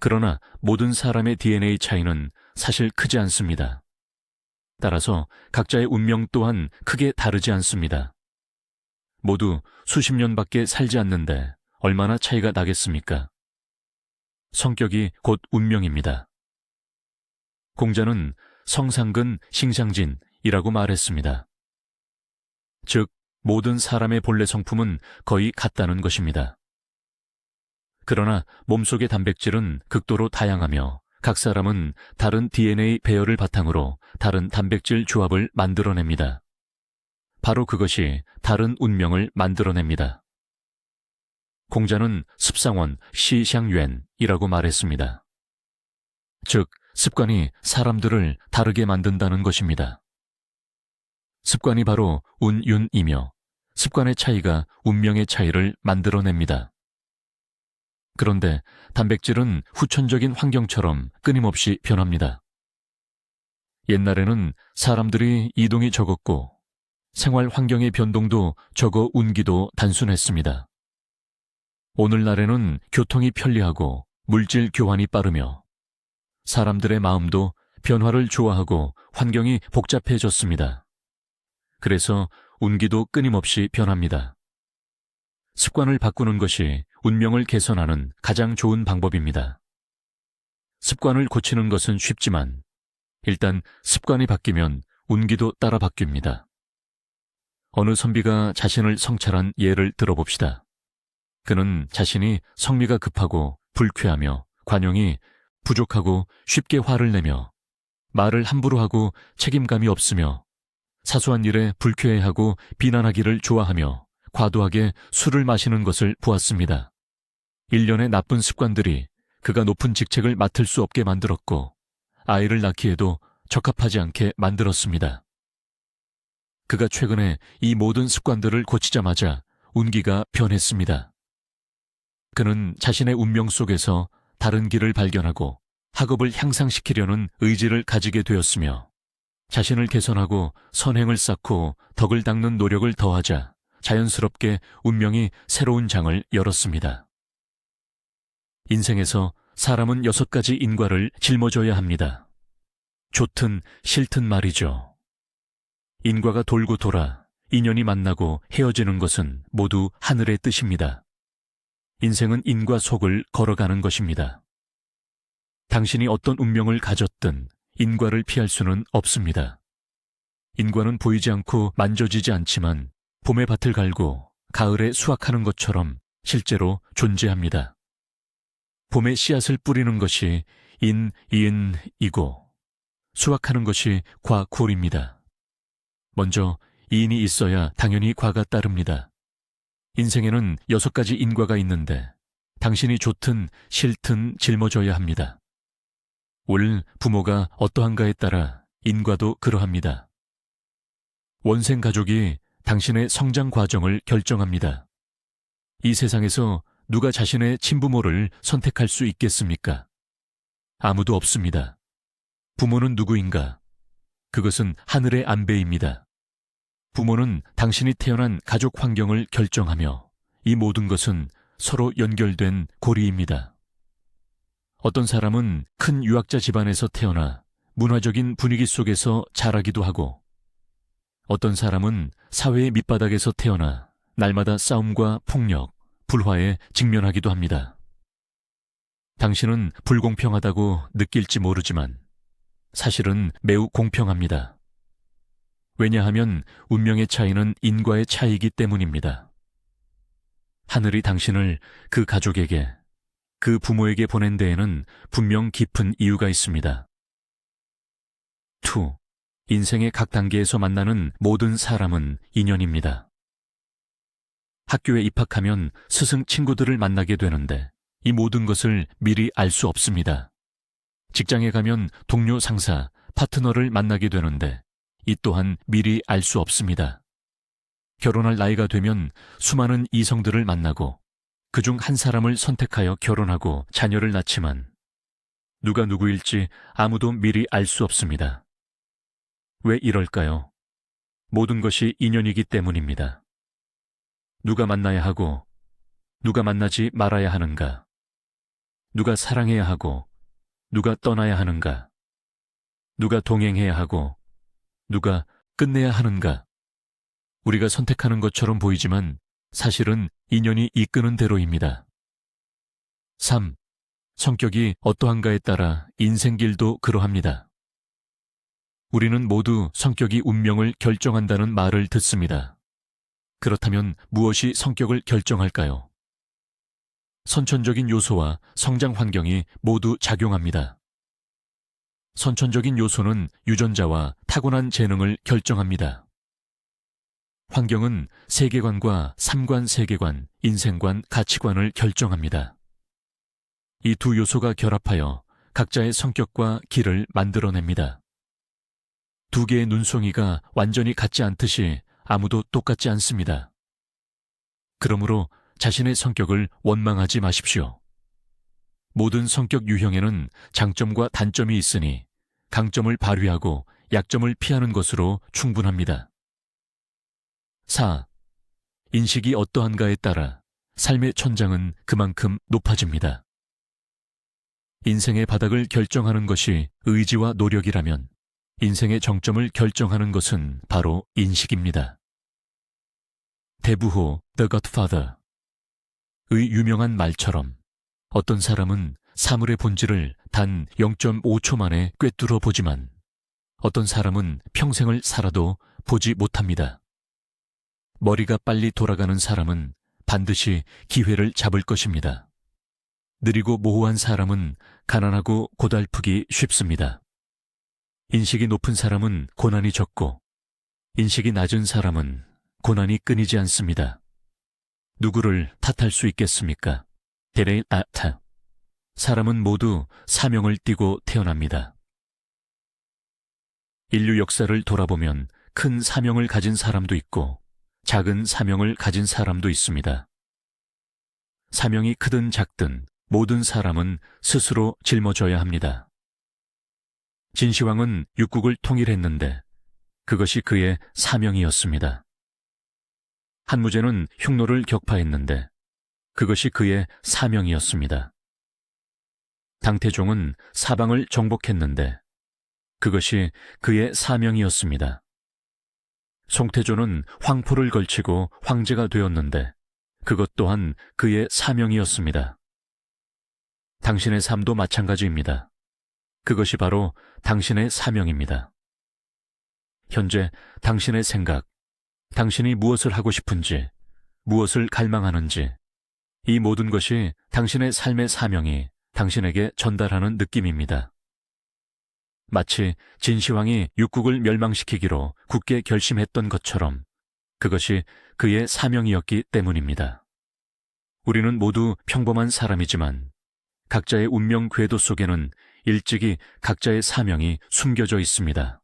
그러나 모든 사람의 DNA 차이는 사실 크지 않습니다. 따라서 각자의 운명 또한 크게 다르지 않습니다. 모두 수십 년밖에 살지 않는데 얼마나 차이가 나겠습니까? 성격이 곧 운명입니다. 공자는 성상근 싱상진이라고 말했습니다. 즉, 모든 사람의 본래 성품은 거의 같다는 것입니다. 그러나 몸속의 단백질은 극도로 다양하며 각 사람은 다른 DNA 배열을 바탕으로 다른 단백질 조합을 만들어냅니다. 바로 그것이 다른 운명을 만들어냅니다. 공자는 습상원 시샹yuan이라고 말했습니다. 즉, 습관이 사람들을 다르게 만든다는 것입니다. 습관이 바로 운윤이며 습관의 차이가 운명의 차이를 만들어냅니다. 그런데 단백질은 후천적인 환경처럼 끊임없이 변합니다. 옛날에는 사람들이 이동이 적었고 생활 환경의 변동도 적어 운기도 단순했습니다. 오늘날에는 교통이 편리하고 물질 교환이 빠르며 사람들의 마음도 변화를 좋아하고 환경이 복잡해졌습니다. 그래서 운기도 끊임없이 변합니다. 습관을 바꾸는 것이 운명을 개선하는 가장 좋은 방법입니다. 습관을 고치는 것은 쉽지만 일단 습관이 바뀌면 운기도 따라 바뀝니다. 어느 선비가 자신을 성찰한 예를 들어봅시다. 그는 자신이 성미가 급하고 불쾌하며 관용이 부족하고 쉽게 화를 내며 말을 함부로 하고 책임감이 없으며 사소한 일에 불쾌해하고 비난하기를 좋아하며 과도하게 술을 마시는 것을 보았습니다. 일련의 나쁜 습관들이 그가 높은 직책을 맡을 수 없게 만들었고 아이를 낳기에도 적합하지 않게 만들었습니다. 그가 최근에 이 모든 습관들을 고치자마자 운기가 변했습니다. 그는 자신의 운명 속에서 다른 길을 발견하고 학업을 향상시키려는 의지를 가지게 되었으며 자신을 개선하고 선행을 쌓고 덕을 닦는 노력을 더하자 자연스럽게 운명이 새로운 장을 열었습니다. 인생에서 사람은 6가지 인과를 짊어져야 합니다. 좋든 싫든 말이죠. 인과가 돌고 돌아 인연이 만나고 헤어지는 것은 모두 하늘의 뜻입니다. 인생은 인과 속을 걸어가는 것입니다. 당신이 어떤 운명을 가졌든 인과를 피할 수는 없습니다. 인과는 보이지 않고 만져지지 않지만 봄에 밭을 갈고 가을에 수확하는 것처럼 실제로 존재합니다. 봄에 씨앗을 뿌리는 것이 인, 이은, 이고 수확하는 것이 과, 굴입니다. 먼저 이인이 있어야 당연히 과가 따릅니다. 인생에는 6가지 인과가 있는데 당신이 좋든 싫든 짊어져야 합니다. 올 부모가 어떠한가에 따라 인과도 그러합니다. 원생 가족이 당신의 성장 과정을 결정합니다. 이 세상에서 누가 자신의 친부모를 선택할 수 있겠습니까? 아무도 없습니다. 부모는 누구인가? 그것은 하늘의 안배입니다. 부모는 당신이 태어난 가족 환경을 결정하며 이 모든 것은 서로 연결된 고리입니다. 어떤 사람은 큰 유학자 집안에서 태어나 문화적인 분위기 속에서 자라기도 하고 어떤 사람은 사회의 밑바닥에서 태어나 날마다 싸움과 폭력, 불화에 직면하기도 합니다. 당신은 불공평하다고 느낄지 모르지만 사실은 매우 공평합니다. 왜냐하면 운명의 차이는 인과의 차이이기 때문입니다. 하늘이 당신을 그 가족에게, 그 부모에게 보낸 데에는 분명 깊은 이유가 있습니다. 2. 인생의 각 단계에서 만나는 모든 사람은 인연입니다. 학교에 입학하면 스승 친구들을 만나게 되는데 이 모든 것을 미리 알 수 없습니다. 직장에 가면 동료 상사, 파트너를 만나게 되는데 이 또한 미리 알 수 없습니다. 결혼할 나이가 되면 수많은 이성들을 만나고 그중 한 사람을 선택하여 결혼하고 자녀를 낳지만 누가 누구일지 아무도 미리 알 수 없습니다. 왜 이럴까요? 모든 것이 인연이기 때문입니다. 누가 만나야 하고 누가 만나지 말아야 하는가? 누가 사랑해야 하고 누가 떠나야 하는가? 누가 동행해야 하고 누가 끝내야 하는가? 우리가 선택하는 것처럼 보이지만 사실은 인연이 이끄는 대로입니다. 3. 성격이 어떠한가에 따라 인생길도 그러합니다. 우리는 모두 성격이 운명을 결정한다는 말을 듣습니다. 그렇다면 무엇이 성격을 결정할까요? 선천적인 요소와 성장 환경이 모두 작용합니다. 선천적인 요소는 유전자와 타고난 재능을 결정합니다. 환경은 세계관과 삼관 세계관, 인생관, 가치관을 결정합니다. 이 두 요소가 결합하여 각자의 성격과 길을 만들어냅니다. 두 개의 눈송이가 완전히 같지 않듯이 아무도 똑같지 않습니다. 그러므로 자신의 성격을 원망하지 마십시오. 모든 성격 유형에는 장점과 단점이 있으니 강점을 발휘하고 약점을 피하는 것으로 충분합니다. 4. 인식이 어떠한가에 따라 삶의 천장은 그만큼 높아집니다. 인생의 바닥을 결정하는 것이 의지와 노력이라면 인생의 정점을 결정하는 것은 바로 인식입니다. 대부호 The Godfather의 유명한 말처럼 어떤 사람은 사물의 본질을 단 0.5초 만에 꿰뚫어 보지만 어떤 사람은 평생을 살아도 보지 못합니다. 머리가 빨리 돌아가는 사람은 반드시 기회를 잡을 것입니다. 느리고 모호한 사람은 가난하고 고달프기 쉽습니다. 인식이 높은 사람은 고난이 적고 인식이 낮은 사람은 고난이 끊이지 않습니다. 누구를 탓할 수 있겠습니까? 데레일 아타. 사람은 모두 사명을 띠고 태어납니다. 인류 역사를 돌아보면 큰 사명을 가진 사람도 있고 작은 사명을 가진 사람도 있습니다. 사명이 크든 작든 모든 사람은 스스로 짊어져야 합니다. 진시황은 육국을 통일했는데 그것이 그의 사명이었습니다. 한무제는 흉노를 격파했는데 그것이 그의 사명이었습니다. 당태종은 사방을 정복했는데 그것이 그의 사명이었습니다. 송태조는 황포를 걸치고 황제가 되었는데 그것 또한 그의 사명이었습니다. 당신의 삶도 마찬가지입니다. 그것이 바로 당신의 사명입니다. 현재 당신의 생각, 당신이 무엇을 하고 싶은지, 무엇을 갈망하는지, 이 모든 것이 당신의 삶의 사명이 당신에게 전달하는 느낌입니다. 마치 진시황이 육국을 멸망시키기로 굳게 결심했던 것처럼 그것이 그의 사명이었기 때문입니다. 우리는 모두 평범한 사람이지만 각자의 운명 궤도 속에는 일찍이 각자의 사명이 숨겨져 있습니다.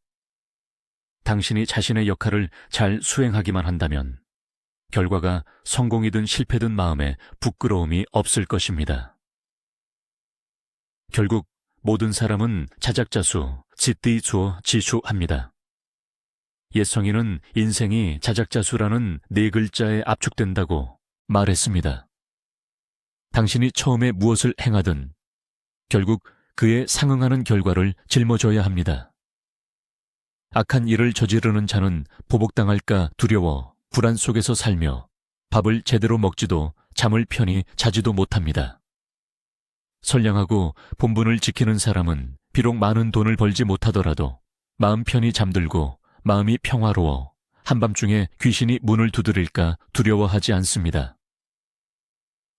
당신이 자신의 역할을 잘 수행하기만 한다면 결과가 성공이든 실패든 마음에 부끄러움이 없을 것입니다. 결국 모든 사람은 자작자수, 짓디주어 지수합니다. 옛성인은 인생이 자작자수라는 4글자에 압축된다고 말했습니다. 당신이 처음에 무엇을 행하든 결국 그에 상응하는 결과를 짊어져야 합니다. 악한 일을 저지르는 자는 보복당할까 두려워 불안 속에서 살며 밥을 제대로 먹지도 잠을 편히 자지도 못합니다. 선량하고 본분을 지키는 사람은 비록 많은 돈을 벌지 못하더라도 마음 편히 잠들고 마음이 평화로워 한밤중에 귀신이 문을 두드릴까 두려워하지 않습니다.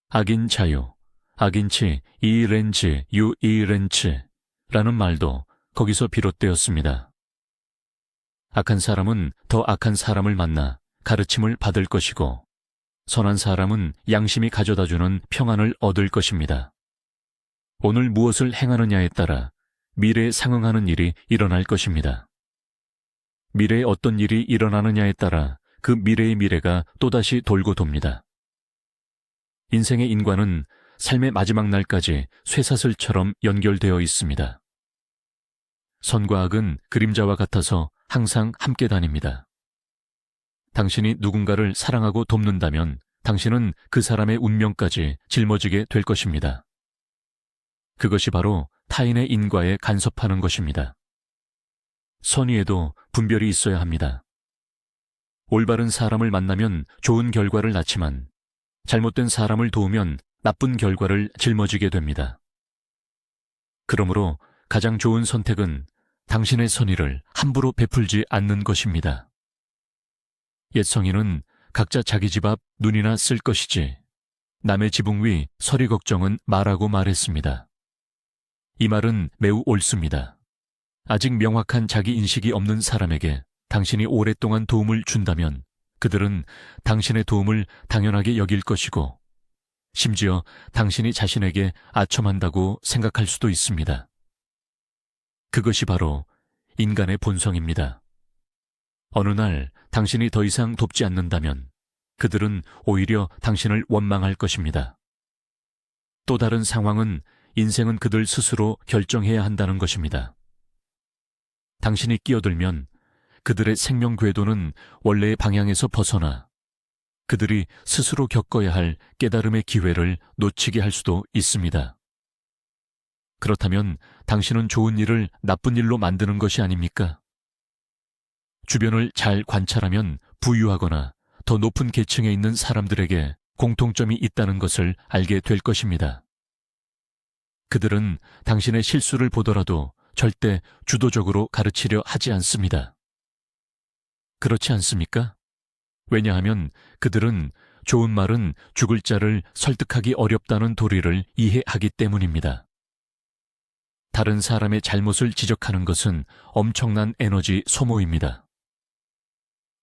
악인 자유, 악인치 이렌지 유이렌치라는 말도 거기서 비롯되었습니다. 악한 사람은 더 악한 사람을 만나 가르침을 받을 것이고 선한 사람은 양심이 가져다주는 평안을 얻을 것입니다. 오늘 무엇을 행하느냐에 따라 미래에 상응하는 일이 일어날 것입니다. 미래에 어떤 일이 일어나느냐에 따라 그 미래의 미래가 또다시 돌고 돕니다. 인생의 인과는 삶의 마지막 날까지 쇠사슬처럼 연결되어 있습니다. 선과 악은 그림자와 같아서 항상 함께 다닙니다. 당신이 누군가를 사랑하고 돕는다면 당신은 그 사람의 운명까지 짊어지게 될 것입니다. 그것이 바로 타인의 인과에 간섭하는 것입니다. 선의에도 분별이 있어야 합니다. 올바른 사람을 만나면 좋은 결과를 낳지만 잘못된 사람을 도우면 나쁜 결과를 짊어지게 됩니다. 그러므로 가장 좋은 선택은 당신의 선의를 함부로 베풀지 않는 것입니다. 옛성인은 각자 자기 집 앞 눈이나 쓸 것이지 남의 지붕 위 서리 걱정은 말라고 말했습니다. 이 말은 매우 옳습니다. 아직 명확한 자기 인식이 없는 사람에게 당신이 오랫동안 도움을 준다면 그들은 당신의 도움을 당연하게 여길 것이고 심지어 당신이 자신에게 아첨한다고 생각할 수도 있습니다. 그것이 바로 인간의 본성입니다. 어느 날 당신이 더 이상 돕지 않는다면 그들은 오히려 당신을 원망할 것입니다. 또 다른 상황은 인생은 그들 스스로 결정해야 한다는 것입니다. 당신이 끼어들면 그들의 생명 궤도는 원래의 방향에서 벗어나 그들이 스스로 겪어야 할 깨달음의 기회를 놓치게 할 수도 있습니다. 그렇다면 당신은 좋은 일을 나쁜 일로 만드는 것이 아닙니까? 주변을 잘 관찰하면 부유하거나 더 높은 계층에 있는 사람들에게 공통점이 있다는 것을 알게 될 것입니다. 그들은 당신의 실수를 보더라도 절대 주도적으로 가르치려 하지 않습니다. 그렇지 않습니까? 왜냐하면 그들은 좋은 말은 죽을 자를 설득하기 어렵다는 도리를 이해하기 때문입니다. 다른 사람의 잘못을 지적하는 것은 엄청난 에너지 소모입니다.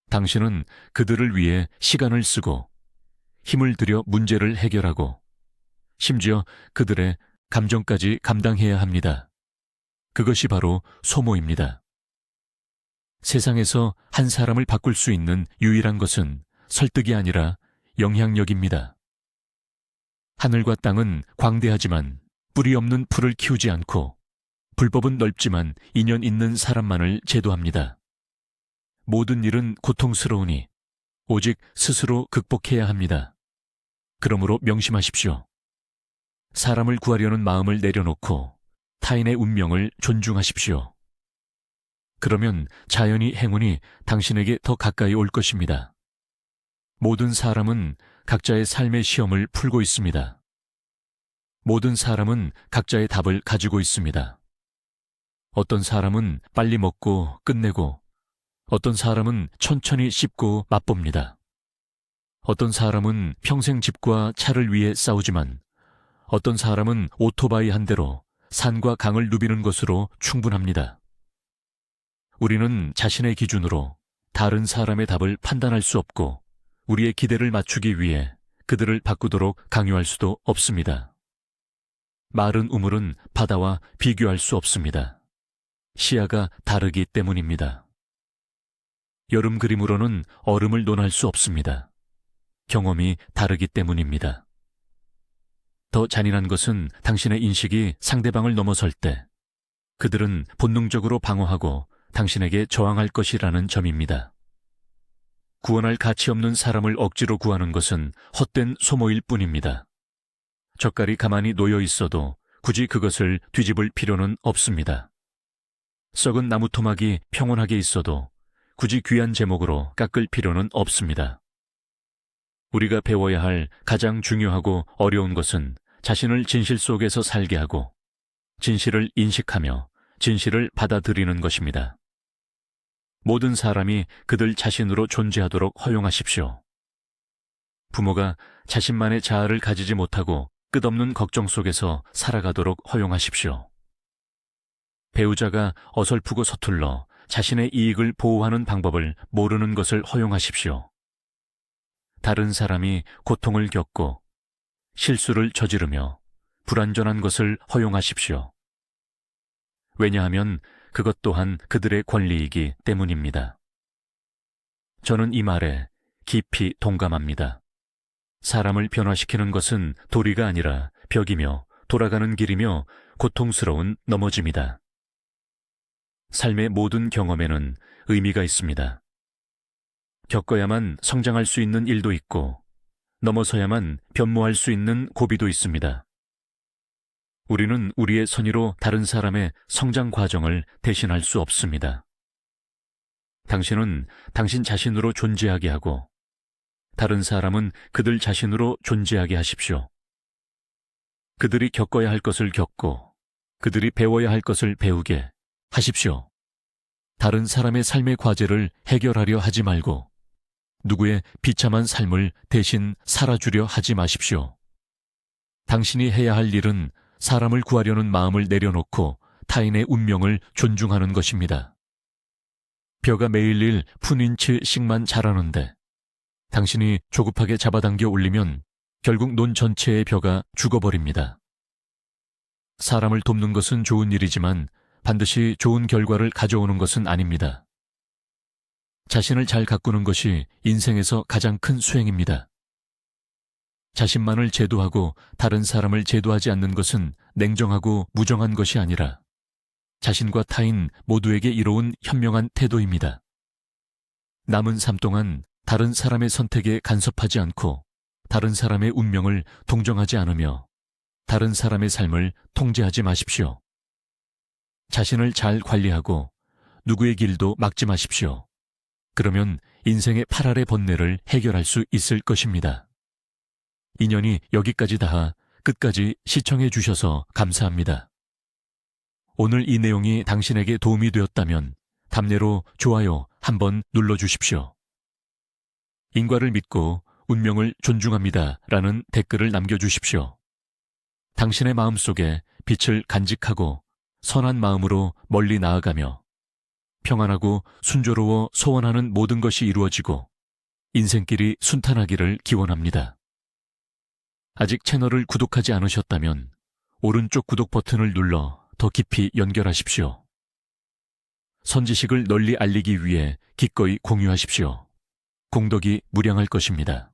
당신은 그들을 위해 시간을 쓰고 힘을 들여 문제를 해결하고 심지어 그들의 감정까지 감당해야 합니다. 그것이 바로 소모입니다. 세상에서 한 사람을 바꿀 수 있는 유일한 것은 설득이 아니라 영향력입니다. 하늘과 땅은 광대하지만 뿌리 없는 풀을 키우지 않고 불법은 넓지만 인연 있는 사람만을 제도합니다. 모든 일은 고통스러우니 오직 스스로 극복해야 합니다. 그러므로 명심하십시오. 사람을 구하려는 마음을 내려놓고 타인의 운명을 존중하십시오. 그러면 자연히 행운이 당신에게 더 가까이 올 것입니다. 모든 사람은 각자의 삶의 시험을 풀고 있습니다. 모든 사람은 각자의 답을 가지고 있습니다. 어떤 사람은 빨리 먹고 끝내고, 어떤 사람은 천천히 씹고 맛봅니다. 어떤 사람은 평생 집과 차를 위해 싸우지만, 어떤 사람은 오토바이 한 대로 산과 강을 누비는 것으로 충분합니다. 우리는 자신의 기준으로 다른 사람의 답을 판단할 수 없고, 우리의 기대를 맞추기 위해 그들을 바꾸도록 강요할 수도 없습니다. 마른 우물은 바다와 비교할 수 없습니다. 시야가 다르기 때문입니다. 여름 그림으로는 얼음을 논할 수 없습니다. 경험이 다르기 때문입니다. 더 잔인한 것은 당신의 인식이 상대방을 넘어설 때 그들은 본능적으로 방어하고 당신에게 저항할 것이라는 점입니다. 구원할 가치 없는 사람을 억지로 구하는 것은 헛된 소모일 뿐입니다. 젓갈이 가만히 놓여 있어도 굳이 그것을 뒤집을 필요는 없습니다. 썩은 나무 토막이 평온하게 있어도 굳이 귀한 제목으로 깎을 필요는 없습니다. 우리가 배워야 할 가장 중요하고 어려운 것은 자신을 진실 속에서 살게 하고 진실을 인식하며 진실을 받아들이는 것입니다. 모든 사람이 그들 자신으로 존재하도록 허용하십시오. 부모가 자신만의 자아를 가지지 못하고 끝없는 걱정 속에서 살아가도록 허용하십시오. 배우자가 어설프고 서툴러 자신의 이익을 보호하는 방법을 모르는 것을 허용하십시오. 다른 사람이 고통을 겪고 실수를 저지르며 불완전한 것을 허용하십시오. 왜냐하면 그것 또한 그들의 권리이기 때문입니다. 저는 이 말에 깊이 동감합니다. 사람을 변화시키는 것은 도리가 아니라 벽이며 돌아가는 길이며 고통스러운 넘어짐이다. 삶의 모든 경험에는 의미가 있습니다. 겪어야만 성장할 수 있는 일도 있고 넘어서야만 변모할 수 있는 고비도 있습니다. 우리는 우리의 선의로 다른 사람의 성장 과정을 대신할 수 없습니다. 당신은 당신 자신으로 존재하게 하고 다른 사람은 그들 자신으로 존재하게 하십시오. 그들이 겪어야 할 것을 겪고 그들이 배워야 할 것을 배우게 하십시오. 다른 사람의 삶의 과제를 해결하려 하지 말고 누구의 비참한 삶을 대신 살아주려 하지 마십시오. 당신이 해야 할 일은 사람을 구하려는 마음을 내려놓고 타인의 운명을 존중하는 것입니다. 벼가 매일일 푼인치씩만 자라는데 당신이 조급하게 잡아당겨 올리면 결국 논 전체의 벼가 죽어버립니다. 사람을 돕는 것은 좋은 일이지만 반드시 좋은 결과를 가져오는 것은 아닙니다. 자신을 잘 가꾸는 것이 인생에서 가장 큰 수행입니다. 자신만을 제도하고 다른 사람을 제도하지 않는 것은 냉정하고 무정한 것이 아니라 자신과 타인 모두에게 이로운 현명한 태도입니다. 남은 삶 동안 다른 사람의 선택에 간섭하지 않고 다른 사람의 운명을 동정하지 않으며 다른 사람의 삶을 통제하지 마십시오. 자신을 잘 관리하고 누구의 길도 막지 마십시오. 그러면 인생의 8알의 번뇌를 해결할 수 있을 것입니다. 인연이 여기까지 닿아 끝까지 시청해 주셔서 감사합니다. 오늘 이 내용이 당신에게 도움이 되었다면 답례로 좋아요 한번 눌러주십시오. 인과를 믿고 운명을 존중합니다 라는 댓글을 남겨주십시오. 당신의 마음속에 빛을 간직하고 선한 마음으로 멀리 나아가며 평안하고 순조로워 소원하는 모든 것이 이루어지고 인생길이 순탄하기를 기원합니다. 아직 채널을 구독하지 않으셨다면 오른쪽 구독 버튼을 눌러 더 깊이 연결하십시오. 선지식을 널리 알리기 위해 기꺼이 공유하십시오. 공덕이 무량할 것입니다.